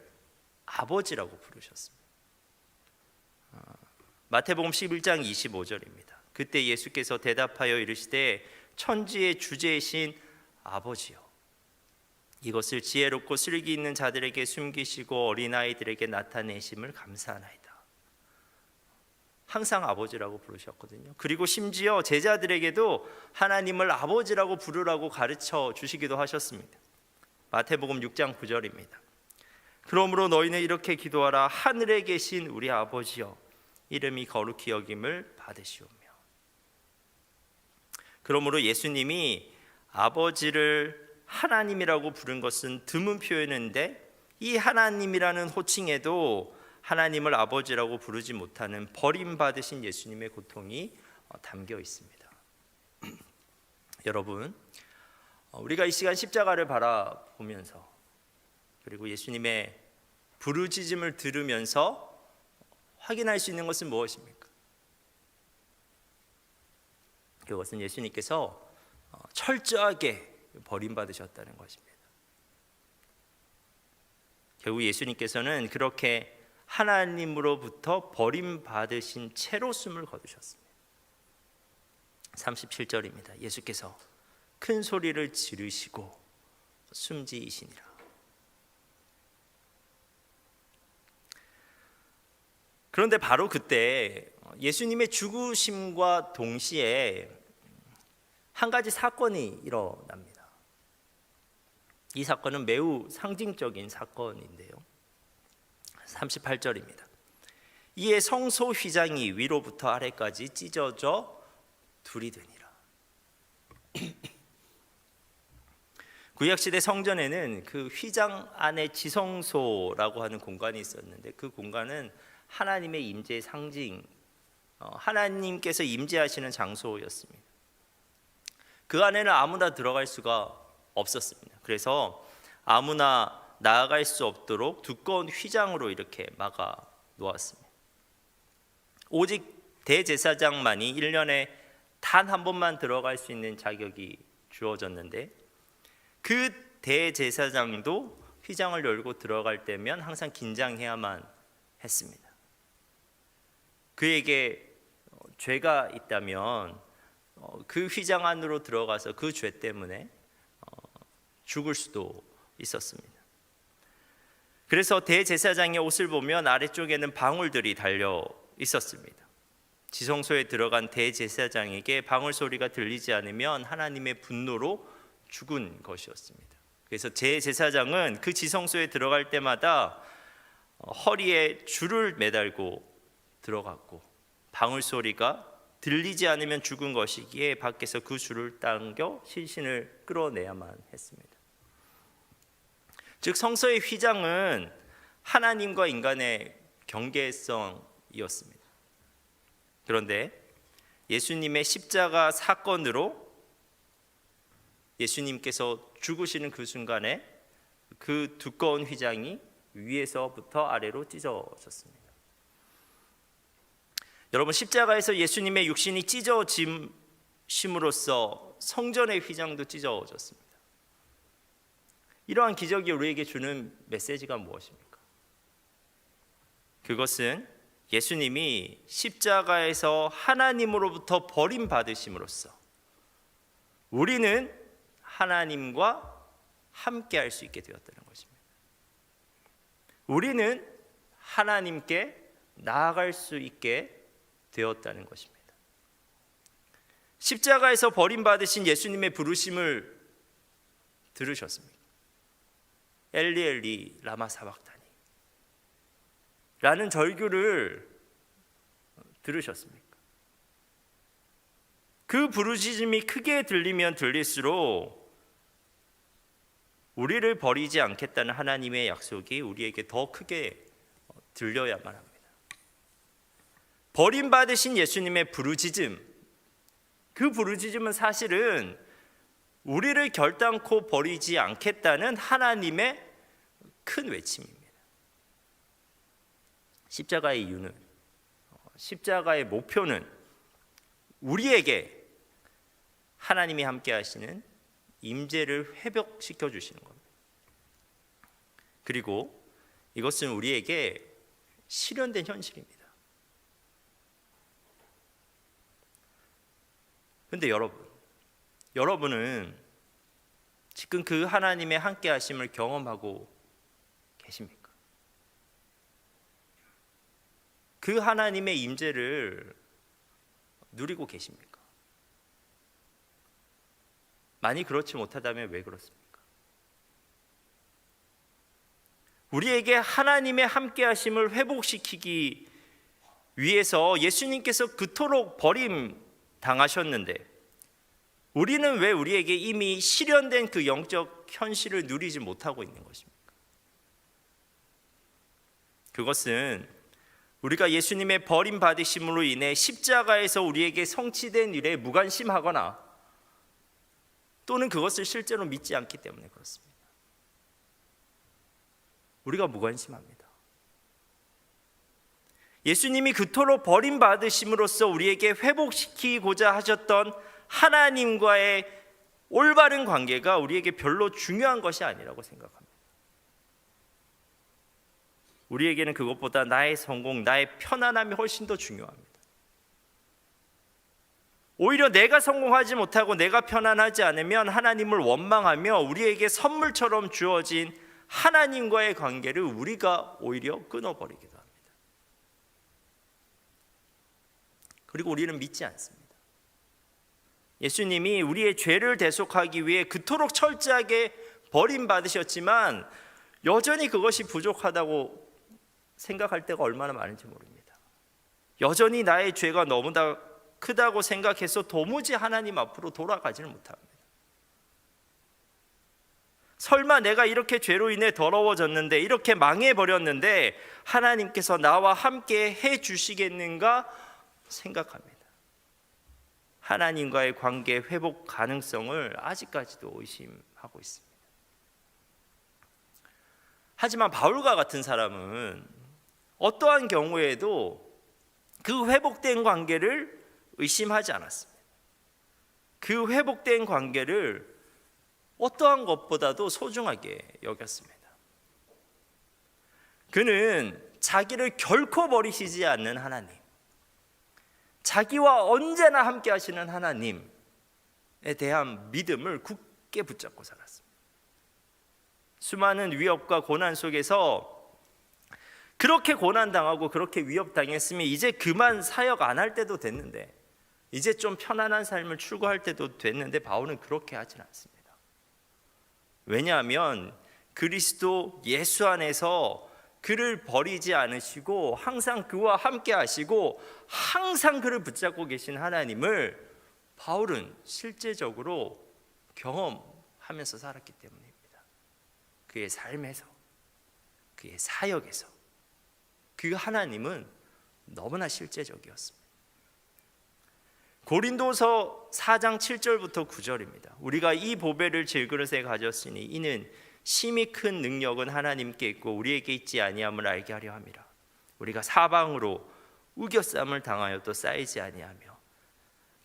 아버지라고 부르셨습니다. 마태복음 11장 25절입니다. 그때 예수께서 대답하여 이르시되 천지의 주제이신 아버지여 이것을 지혜롭고 슬기 있는 자들에게 숨기시고 어린아이들에게 나타내심을 감사하나이다. 항상 아버지라고 부르셨거든요. 그리고 심지어 제자들에게도 하나님을 아버지라고 부르라고 가르쳐 주시기도 하셨습니다. 마태복음 6장 9절입니다. 그러므로 너희는 이렇게 기도하라. 하늘에 계신 우리 아버지여 이름이 거룩히 여김을 받으시오며. 그러므로 예수님이 아버지를 하나님이라고 부른 것은 드문 표현인데 이 하나님이라는 호칭에도 하나님을 아버지라고 부르지 못하는 버림받으신 예수님의 고통이 담겨 있습니다. 여러분, 우리가 이 시간 십자가를 바라보면서 그리고 예수님의 부르짖음을 들으면서 확인할 수 있는 것은 무엇입니까? 그것은 예수님께서 철저하게 버림받으셨다는 것입니다. 결국 예수님께서는 그렇게 하나님으로부터 버림받으신 채로 숨을 거두셨습니다. 37절입니다. 예수께서 큰 소리를 지르시고 숨지으시니라. 그런데 바로 그때 예수님의 죽으심과 동시에 한 가지 사건이 일어납니다. 이 사건은 매우 상징적인 사건인데요. 38절입니다. 이에 성소 휘장이 위로부터 아래까지 찢어져 둘이 되니라. 구약시대 성전에는 그 휘장 안에 지성소라고 하는 공간이 있었는데 그 공간은 하나님의 임재의 상징, 하나님께서 임재하시는 장소였습니다. 그 안에는 아무나 들어갈 수가 없었습니다. 그래서 아무나 나아갈 수 없도록 두꺼운 휘장으로 이렇게 막아 놓았습니다. 오직 대제사장만이 1년에 단 한 번만 들어갈 수 있는 자격이 주어졌는데 그 대제사장도 휘장을 열고 들어갈 때면 항상 긴장해야만 했습니다. 그에게 죄가 있다면 그 휘장 안으로 들어가서 그 죄 때문에 죽을 수도 있었습니다. 그래서 대제사장의 옷을 보면 아래쪽에는 방울들이 달려 있었습니다. 지성소에 들어간 대제사장에게 방울 소리가 들리지 않으면 하나님의 분노로 죽은 것이었습니다. 그래서 제사장은 그 지성소에 들어갈 때마다 허리에 줄을 매달고 들어갔고, 방울 소리가 들리지 않으면 죽은 것이기에 밖에서 그 줄을 당겨 시신을 끌어내야만 했습니다. 즉 성서의 휘장은 하나님과 인간의 경계성이었습니다. 그런데 예수님의 십자가 사건으로 예수님께서 죽으시는 그 순간에 그 두꺼운 휘장이 위에서부터 아래로 찢어졌습니다. 여러분, 십자가에서 예수님의 육신이 찢어짐으로써 성전의 휘장도 찢어졌습니다. 이러한 기적이 우리에게 주는 메시지가 무엇입니까? 그것은 예수님이 십자가에서 하나님으로부터 버림받으심으로써 우리는 하나님과 함께 할 수 있게 되었다는 것입니다. 우리는 하나님께 나아갈 수 있게 되었다는 것입니다. 십자가에서 버림받으신 예수님의 부르심을 들으셨습니까? 엘리 엘리 라마 사박다니 라는 절규를 들으셨습니까? 그 부르짖음이 크게 들리면 들릴수록 우리를 버리지 않겠다는 하나님의 약속이 우리에게 더 크게 들려야만 합니다. 버림받으신 예수님의 부르짖음, 그 부르짖음은 사실은 우리를 결단코 버리지 않겠다는 하나님의 큰 외침입니다. 십자가의 이유는, 십자가의 목표는 우리에게 하나님이 함께 하시는 임재를 회복시켜 주시는 겁니다. 그리고 이것은 우리에게 실현된 현실입니다. 그런데 여러분은 지금 그 하나님의 함께 하심을 경험하고 계십니까? 그 하나님의 임재를 누리고 계십니까? 많이 그렇지 못하다면 왜 그렇습니까? 우리에게 하나님의 함께 하심을 회복시키기 위해서 예수님께서 그토록 버림 당하셨는데 우리는 왜 우리에게 이미 실현된 그 영적 현실을 누리지 못하고 있는 것입니까? 그것은 우리가 예수님의 버림받으심으로 인해 십자가에서 우리에게 성취된 일에 무관심하거나 또는 그것을 실제로 믿지 않기 때문에 그렇습니다. 우리가 무관심합니다. 예수님이 그토록 버림받으심으로써 우리에게 회복시키고자 하셨던 하나님과의 올바른 관계가 우리에게 별로 중요한 것이 아니라고 생각합니다. 우리에게는 그것보다 나의 성공, 나의 편안함이 훨씬 더 중요합니다. 오히려 내가 성공하지 못하고 내가 편안하지 않으면 하나님을 원망하며 우리에게 선물처럼 주어진 하나님과의 관계를 우리가 오히려 끊어버리기도 합니다. 그리고 우리는 믿지 않습니다. 예수님이 우리의 죄를 대속하기 위해 그토록 철저하게 버림받으셨지만 여전히 그것이 부족하다고 생각할 때가 얼마나 많은지 모릅니다. 여전히 나의 죄가 너무나 크다고 생각해서 도무지 하나님 앞으로 돌아가지는 못합니다. 설마 내가 이렇게 죄로 인해 더러워졌는데, 이렇게 망해버렸는데 하나님께서 나와 함께 해주시겠는가 생각합니다. 하나님과의 관계 회복 가능성을 아직까지도 의심하고 있습니다. 하지만 바울과 같은 사람은 어떠한 경우에도 그 회복된 관계를 의심하지 않았습니다. 그 회복된 관계를 어떠한 것보다도 소중하게 여겼습니다. 그는 자기를 결코 버리시지 않는 하나님, 자기와 언제나 함께 하시는 하나님에 대한 믿음을 굳게 붙잡고 살았습니다. 수많은 위협과 고난 속에서 그렇게 고난당하고 그렇게 위협당했으면 이제 그만 사역 안 할 때도 됐는데, 이제 좀 편안한 삶을 추구할 때도 됐는데 바울은 그렇게 하진 않습니다. 왜냐하면 그리스도 예수 안에서 그를 버리지 않으시고 항상 그와 함께 하시고 항상 그를 붙잡고 계신 하나님을 바울은 실제적으로 경험하면서 살았기 때문입니다. 그의 삶에서, 그의 사역에서 그 하나님은 너무나 실제적이었습니다. 고린도서 4장 7절부터 9절입니다. 우리가 이 보배를 질그릇에 가졌으니 이는 심히 큰 능력은 하나님께 있고 우리에게 있지 아니함을 알게 하려 함이라. 우리가 사방으로 우겨쌈을 당하여도 쌓이지 아니하며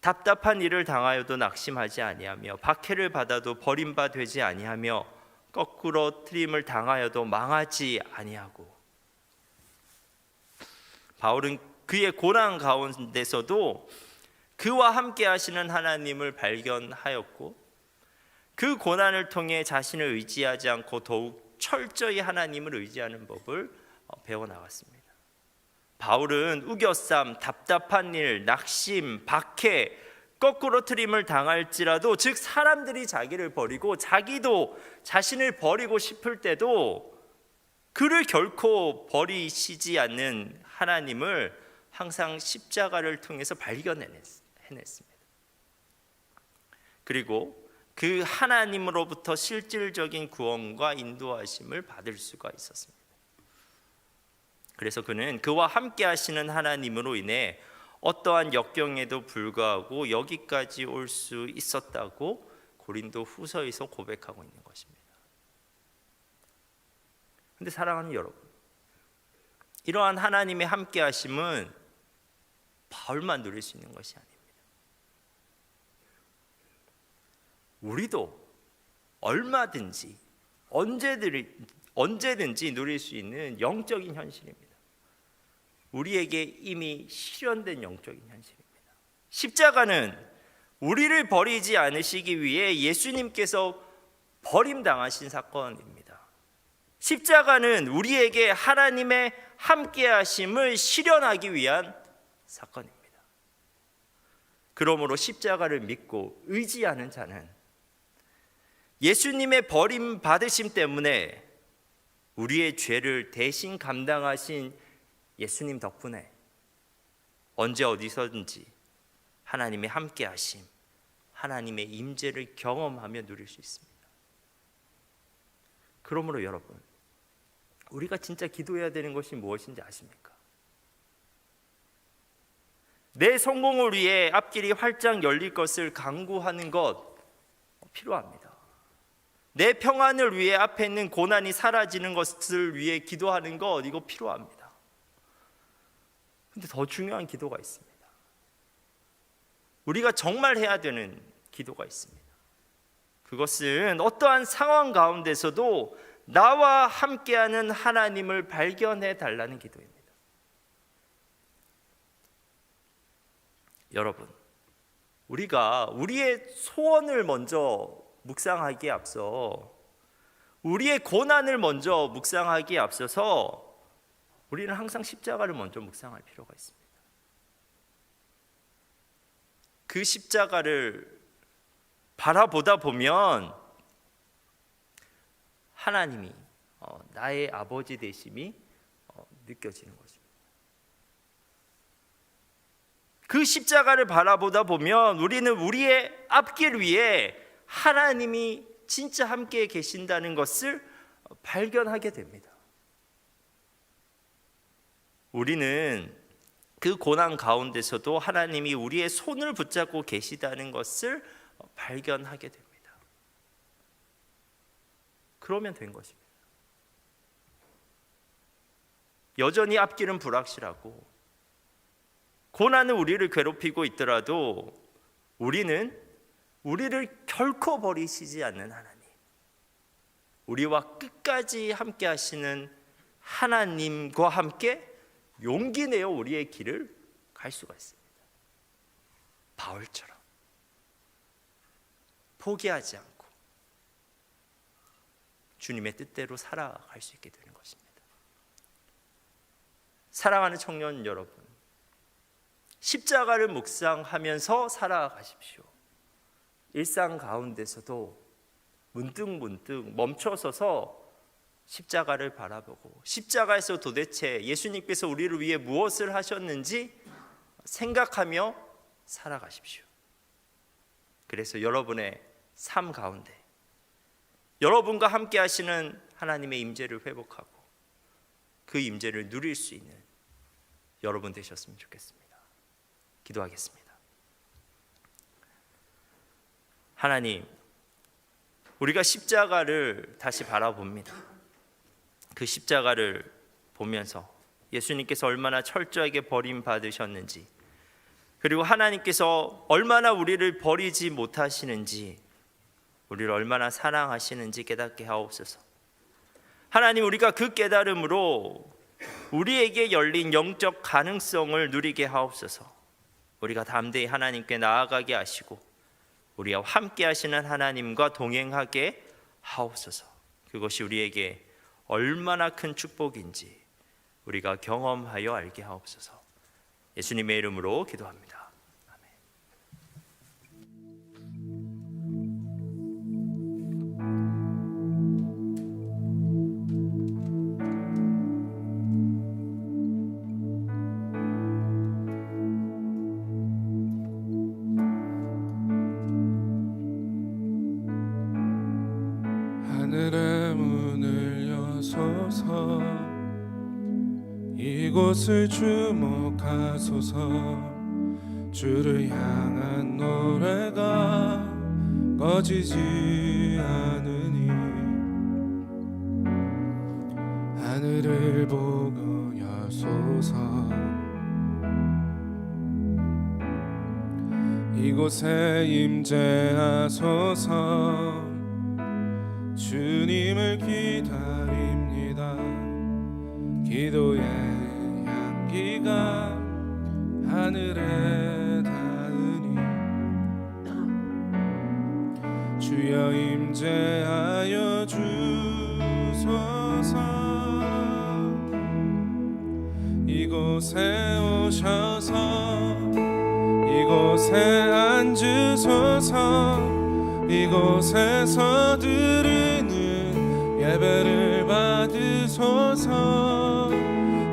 답답한 일을 당하여도 낙심하지 아니하며 박해를 받아도 버림바 되지 아니하며 거꾸로 트림을 당하여도 망하지 아니하고. 바울은 그의 고난 가운데서도 그와 함께 하시는 하나님을 발견하였고 그 고난을 통해 자신을 의지하지 않고 더욱 철저히 하나님을 의지하는 법을 배워나갔습니다. 바울은 우겨쌈, 답답한 일, 낙심, 박해, 거꾸로 트림을 당할지라도, 즉 사람들이 자기를 버리고 자기도 자신을 버리고 싶을 때도 그를 결코 버리시지 않는 하나님을 항상 십자가를 통해서 발견해냈습니다. 그리고 그 하나님으로부터 실질적인 구원과 인도하심을 받을 수가 있었습니다. 그래서 그는 그와 함께 하시는 하나님으로 인해 어떠한 역경에도 불구하고 여기까지 올 수 있었다고 고린도 후서에서 고백하고 있는 것입니다. 그런데 사랑하는 여러분, 이러한 하나님의 함께 하심은 바울만 누릴 수 있는 것이 아닙니다. 우리도 얼마든지 언제든지 누릴 수 있는 영적인 현실입니다. 우리에게 이미 실현된 영적인 현실입니다. 십자가는 우리를 버리지 않으시기 위해 예수님께서 버림당하신 사건입니다. 십자가는 우리에게 하나님의 함께하심을 실현하기 위한 사건입니다. 그러므로 십자가를 믿고 의지하는 자는 예수님의 버림받으심 때문에 우리의 죄를 대신 감당하신 예수님 덕분에 언제 어디서든지 하나님의 함께하심, 하나님의 임재를 경험하며 누릴 수 있습니다. 그러므로 여러분, 우리가 진짜 기도해야 되는 것이 무엇인지 아십니까? 내 성공을 위해 앞길이 활짝 열릴 것을 간구하는 것 필요합니다. 내 평안을 위해 앞에 있는 고난이 사라지는 것을 위해 기도하는 것, 이거 필요합니다. 근데 더 중요한 기도가 있습니다. 우리가 정말 해야 되는 기도가 있습니다. 그것은 어떠한 상황 가운데서도 나와 함께하는 하나님을 발견해 달라는 기도입니다. 여러분, 우리가 우리의 소원을 먼저 묵상하기에 앞서, 우리의 고난을 먼저 묵상하기에 앞서서 우리는 항상 십자가를 먼저 묵상할 필요가 있습니다. 그 십자가를 바라보다 보면 하나님이 나의 아버지 되심이 느껴지는 것입니다. 그 십자가를 바라보다 보면 우리는 우리의 앞길 위에 하나님이 진짜 함께 계신다는 것을 발견하게 됩니다. 우리는 그 고난 가운데서도 하나님이 우리의 손을 붙잡고 계시다는 것을 발견하게 됩니다. 그러면 된 것입니다. 여전히 앞길은 불확실하고 고난은 우리를 괴롭히고 있더라도 우리는 우리를 결코 버리시지 않는 하나님, 우리와 끝까지 함께 하시는 하나님과 함께 용기 내어 우리의 길을 갈 수가 있습니다. 바울처럼 포기하지 않고 주님의 뜻대로 살아갈 수 있게 되는 것입니다. 사랑하는 청년 여러분, 십자가를 묵상하면서 살아가십시오. 일상 가운데서도 문득 멈춰서서 십자가를 바라보고 십자가에서 도대체 예수님께서 우리를 위해 무엇을 하셨는지 생각하며 살아가십시오. 그래서 여러분의 삶 가운데 여러분과 함께 하시는 하나님의 임재를 회복하고 그 임재를 누릴 수 있는 여러분 되셨으면 좋겠습니다. 기도하겠습니다. 하나님, 우리가 십자가를 다시 바라봅니다. 그 십자가를 보면서 예수님께서 얼마나 철저하게 버림받으셨는지, 그리고 하나님께서 얼마나 우리를 버리지 못하시는지, 우리를 얼마나 사랑하시는지 깨닫게 하옵소서. 하나님, 우리가 그 깨달음으로 우리에게 열린 영적 가능성을 누리게 하옵소서. 우리가 담대히 하나님께 나아가게 하시고 우리와 함께 하시는 하나님과 동행하게 하옵소서. 그것이 우리에게 얼마나 큰 축복인지 우리가 경험하여 알게 하옵소서. 예수님의 이름으로 기도합니다. 아멘. 하늘의 문을 여소서 이곳을 주목하소서 주를 향한 노래가 꺼지지 않으니 하늘을 보고 여소서 이곳에 임재하소서 주님을 기다립니다. 기도의 향기가 하늘에 닿으니 주여 임재하여 주소서 이곳에 오셔서 이곳에 앉으소서 이곳에서 드리는 예배를 받으소서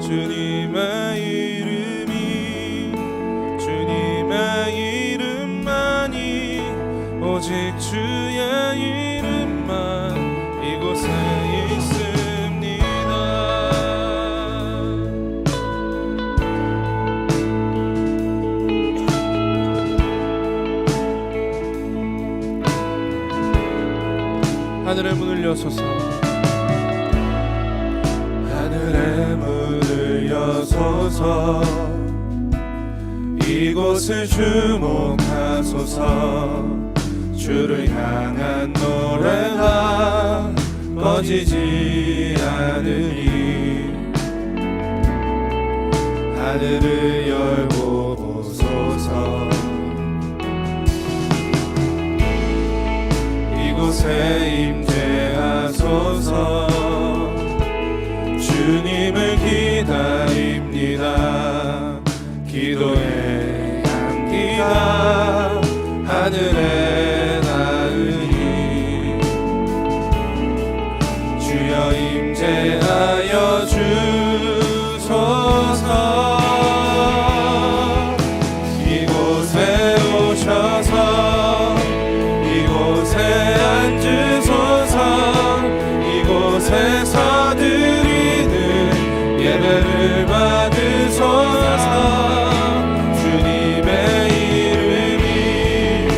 주님의 이름이 주님의 이름만이 오직 주의 이름만 이곳에 있습니다. 하늘의 문을 여소서 하늘의 문을 여소서 이곳을 주목하소서 주를 향한 노래가 꺼지지 않으니 하늘을 열고 보소서 이곳에 임재하소서 주님을 기다립니다. 기도의 향기가 하늘에 닿으니 주여 임재하여 주소서 이곳에 오셔서 이곳에 앉으소서 이곳에서 드리는 예배를 받으소서 주님의 이름이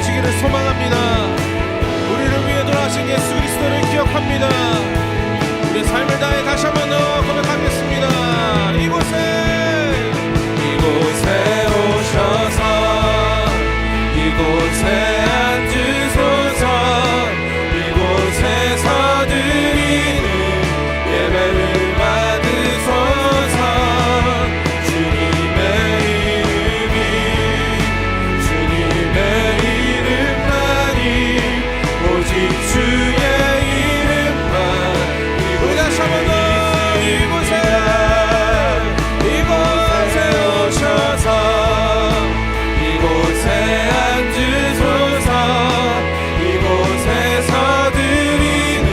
이루어지기를 소망합니다. 우리를 위해 돌아가신 예수 그리스도를 기억합니다. 우리의 삶을 다해 다시 한 번 더 고백하겠습니다. 이곳에 오셔서 이곳에 앉으소서. 이곳에서 드리는 예배를 받으소서. 주님의 이름만이 오직 주의 이름만. 우리 다시 한 번 더 이곳에 오셔서 이곳에 앉으소서. 이곳에서 드리는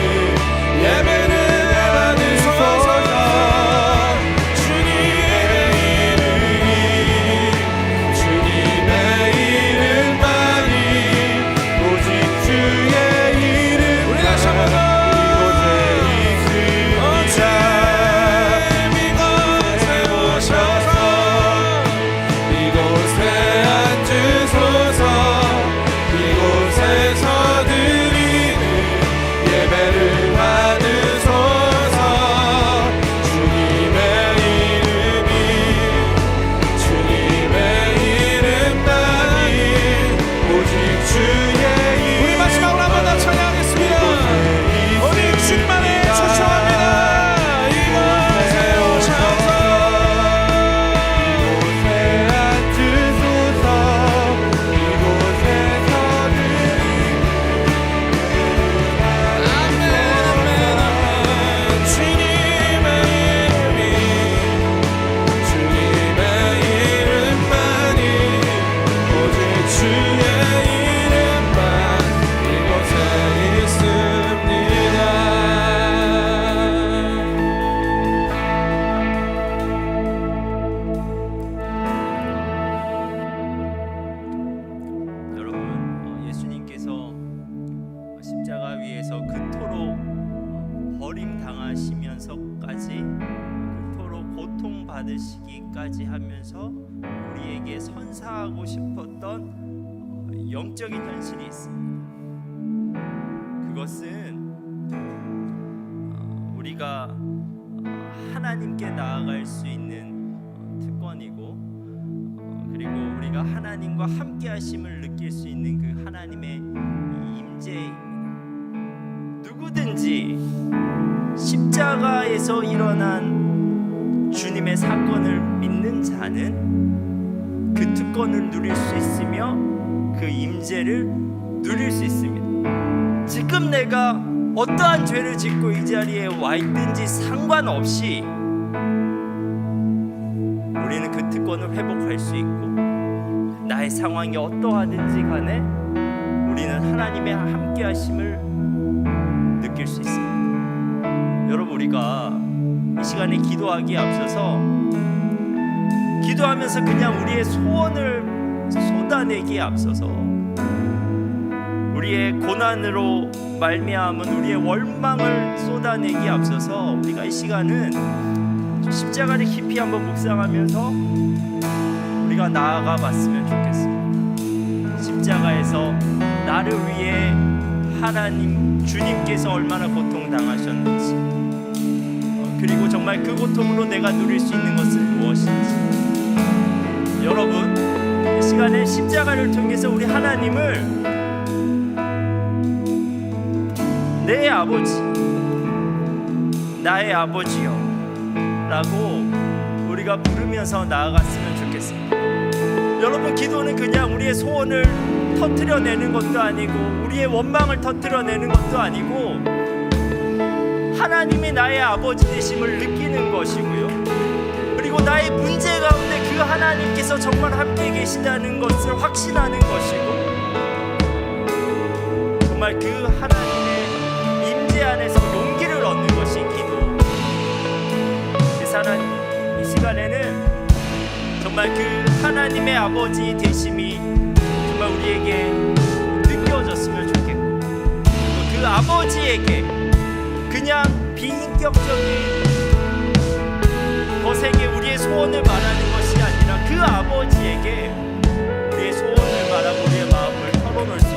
예배를 받으소서. 주님의 이름만이 오직 주의 이름. 우리 다시 한 번 더 버림당하시면서까지 그토록 고통받으시기까지 하면서 우리에게 선사하고 싶었던 영적인 현실이 있습니다. 그것은 우리가 하나님께 나아갈 수 있는 특권이고, 그리고 우리가 하나님과 함께 하심을 느낄 수 있는 그 하나님의 임재입니다. 누구든지 십자가에서 일어난 주님의 사건을 믿는 자는 그 특권을 누릴 수 있으며 그 임재를 누릴 수 있습니다. 지금 내가 어떠한 죄를 짓고 이 자리에 와 있든지 상관없이 우리는 그 특권을 회복할 수 있고, 나의 상황이 어떠하든지 간에 우리는 하나님의 함께 하심을 느낄 수 있습니다. 여러분, 우리가 이 시간에 기도하기에 앞서서 기도하면서 그냥 우리의 소원을 쏟아내기에 앞서서 우리의 고난으로 말미암은 우리의 원망을 쏟아내기에 앞서서 우리가 이 시간은 십자가를 깊이 한번 묵상하면서 우리가 나아가 봤으면 좋겠습니다. 십자가에서 나를 위해 하나님 주님께서 얼마나 고통당하셨는지, 그리고 정말 그 고통으로 내가 누릴 수 있는 것은 무엇인지, 여러분 이 시간에 십자가를 통해서 우리 하나님을 내 아버지, 나의 아버지요 라고 우리가 부르면서 나아갔으면 좋겠습니다. 여러분, 기도는 그냥 우리의 소원을 터뜨려내는 것도 아니고 우리의 원망을 터뜨려내는 것도 아니고 하나님이 나의 아버지 되심을 느끼는 것이고요, 그리고 나의 문제 가운데 그 하나님께서 정말 함께 계시다는 것을 확신하는 것이고, 정말 그 하나님의 임재 안에서 용기를 얻는 것이 기도. 이 시간에는 정말 그 하나님의 아버지 되심이 정말 우리에게 느껴졌으면 좋겠고, 그 아버지에게 그냥 비인격적인 것에게 우리의 소원을 말하는 것이 아니라 그 아버지에게 우리의 소원을 말하고 우리의 마음을 털어놓을 수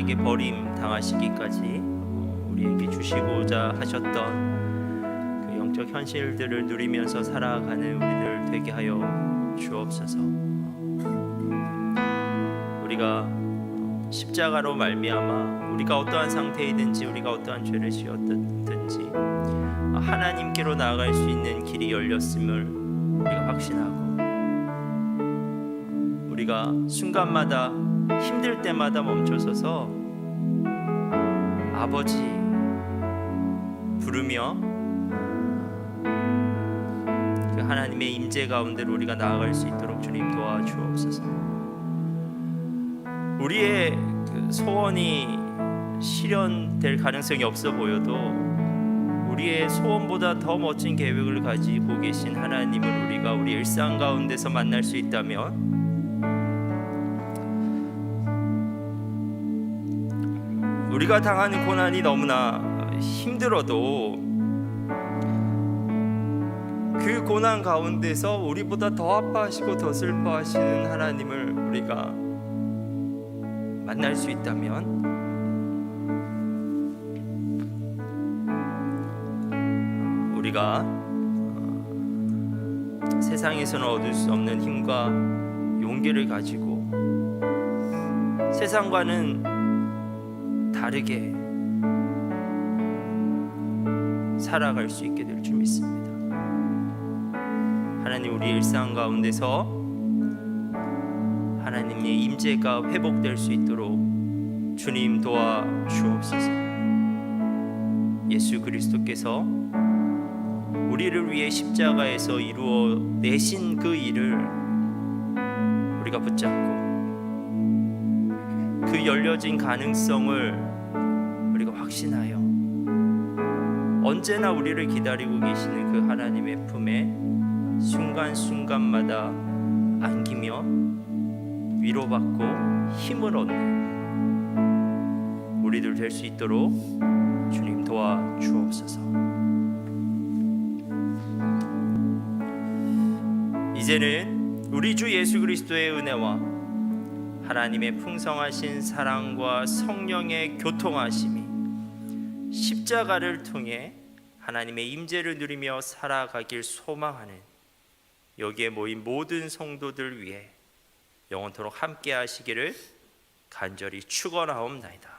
사람에게 버림 당하시기까지 우리에게 주시고자 하셨던 그 영적 현실들을 누리면서 살아가는 우리들 되게 하여 주옵소서. 우리가 십자가로 말미암아 우리가 어떠한 상태이든지 우리가 어떠한 죄를 지었든지 하나님께로 나아갈 수 있는 길이 열렸음을 우리가 확신하고, 우리가 순간마다 힘들 때마다 멈춰서서 아버지 부르며 그 하나님의 임재 가운데로 우리가 나아갈 수 있도록 주님 도와주옵소서. 우리의 그 소원이 실현될 가능성이 없어 보여도 우리의 소원보다 더 멋진 계획을 가지고 계신 하나님을 우리가 우리 일상 가운데서 만날 수 있다면 우리가 당하는 고난이 너무나 힘들어도 그 고난 가운데서 우리보다 더 아파하시고 더 슬퍼하시는 하나님을 우리가 만날 수 있다면 우리가 세상에서는 얻을 수 없는 힘과 용기를 가지고 세상과는 다르게 살아갈 수 있게 될 줄 믿습니다. 하나님, 우리 일상 가운데서 하나님의 임재가 회복될 수 있도록 주님 도와주옵소서. 예수 그리스도께서 우리를 위해 십자가에서 이루어 내신 그 일을 우리가 붙잡고 그 열려진 가능성을 우리가 확신하여 언제나 우리를 기다리고 계시는 그 하나님의 품에 순간순간마다 안기며 위로받고 힘을 얻는 우리들 될 수 있도록 주님 도와주옵소서. 이제는 우리 주 예수 그리스도의 은혜와 하나님의 풍성하신 사랑과 성령의 교통하심이 십자가를 통해 하나님의 임재를 누리며 살아가길 소망하는 여기에 모인 모든 성도들 위해 영원토록 함께 하시기를 간절히 축원하옵나이다.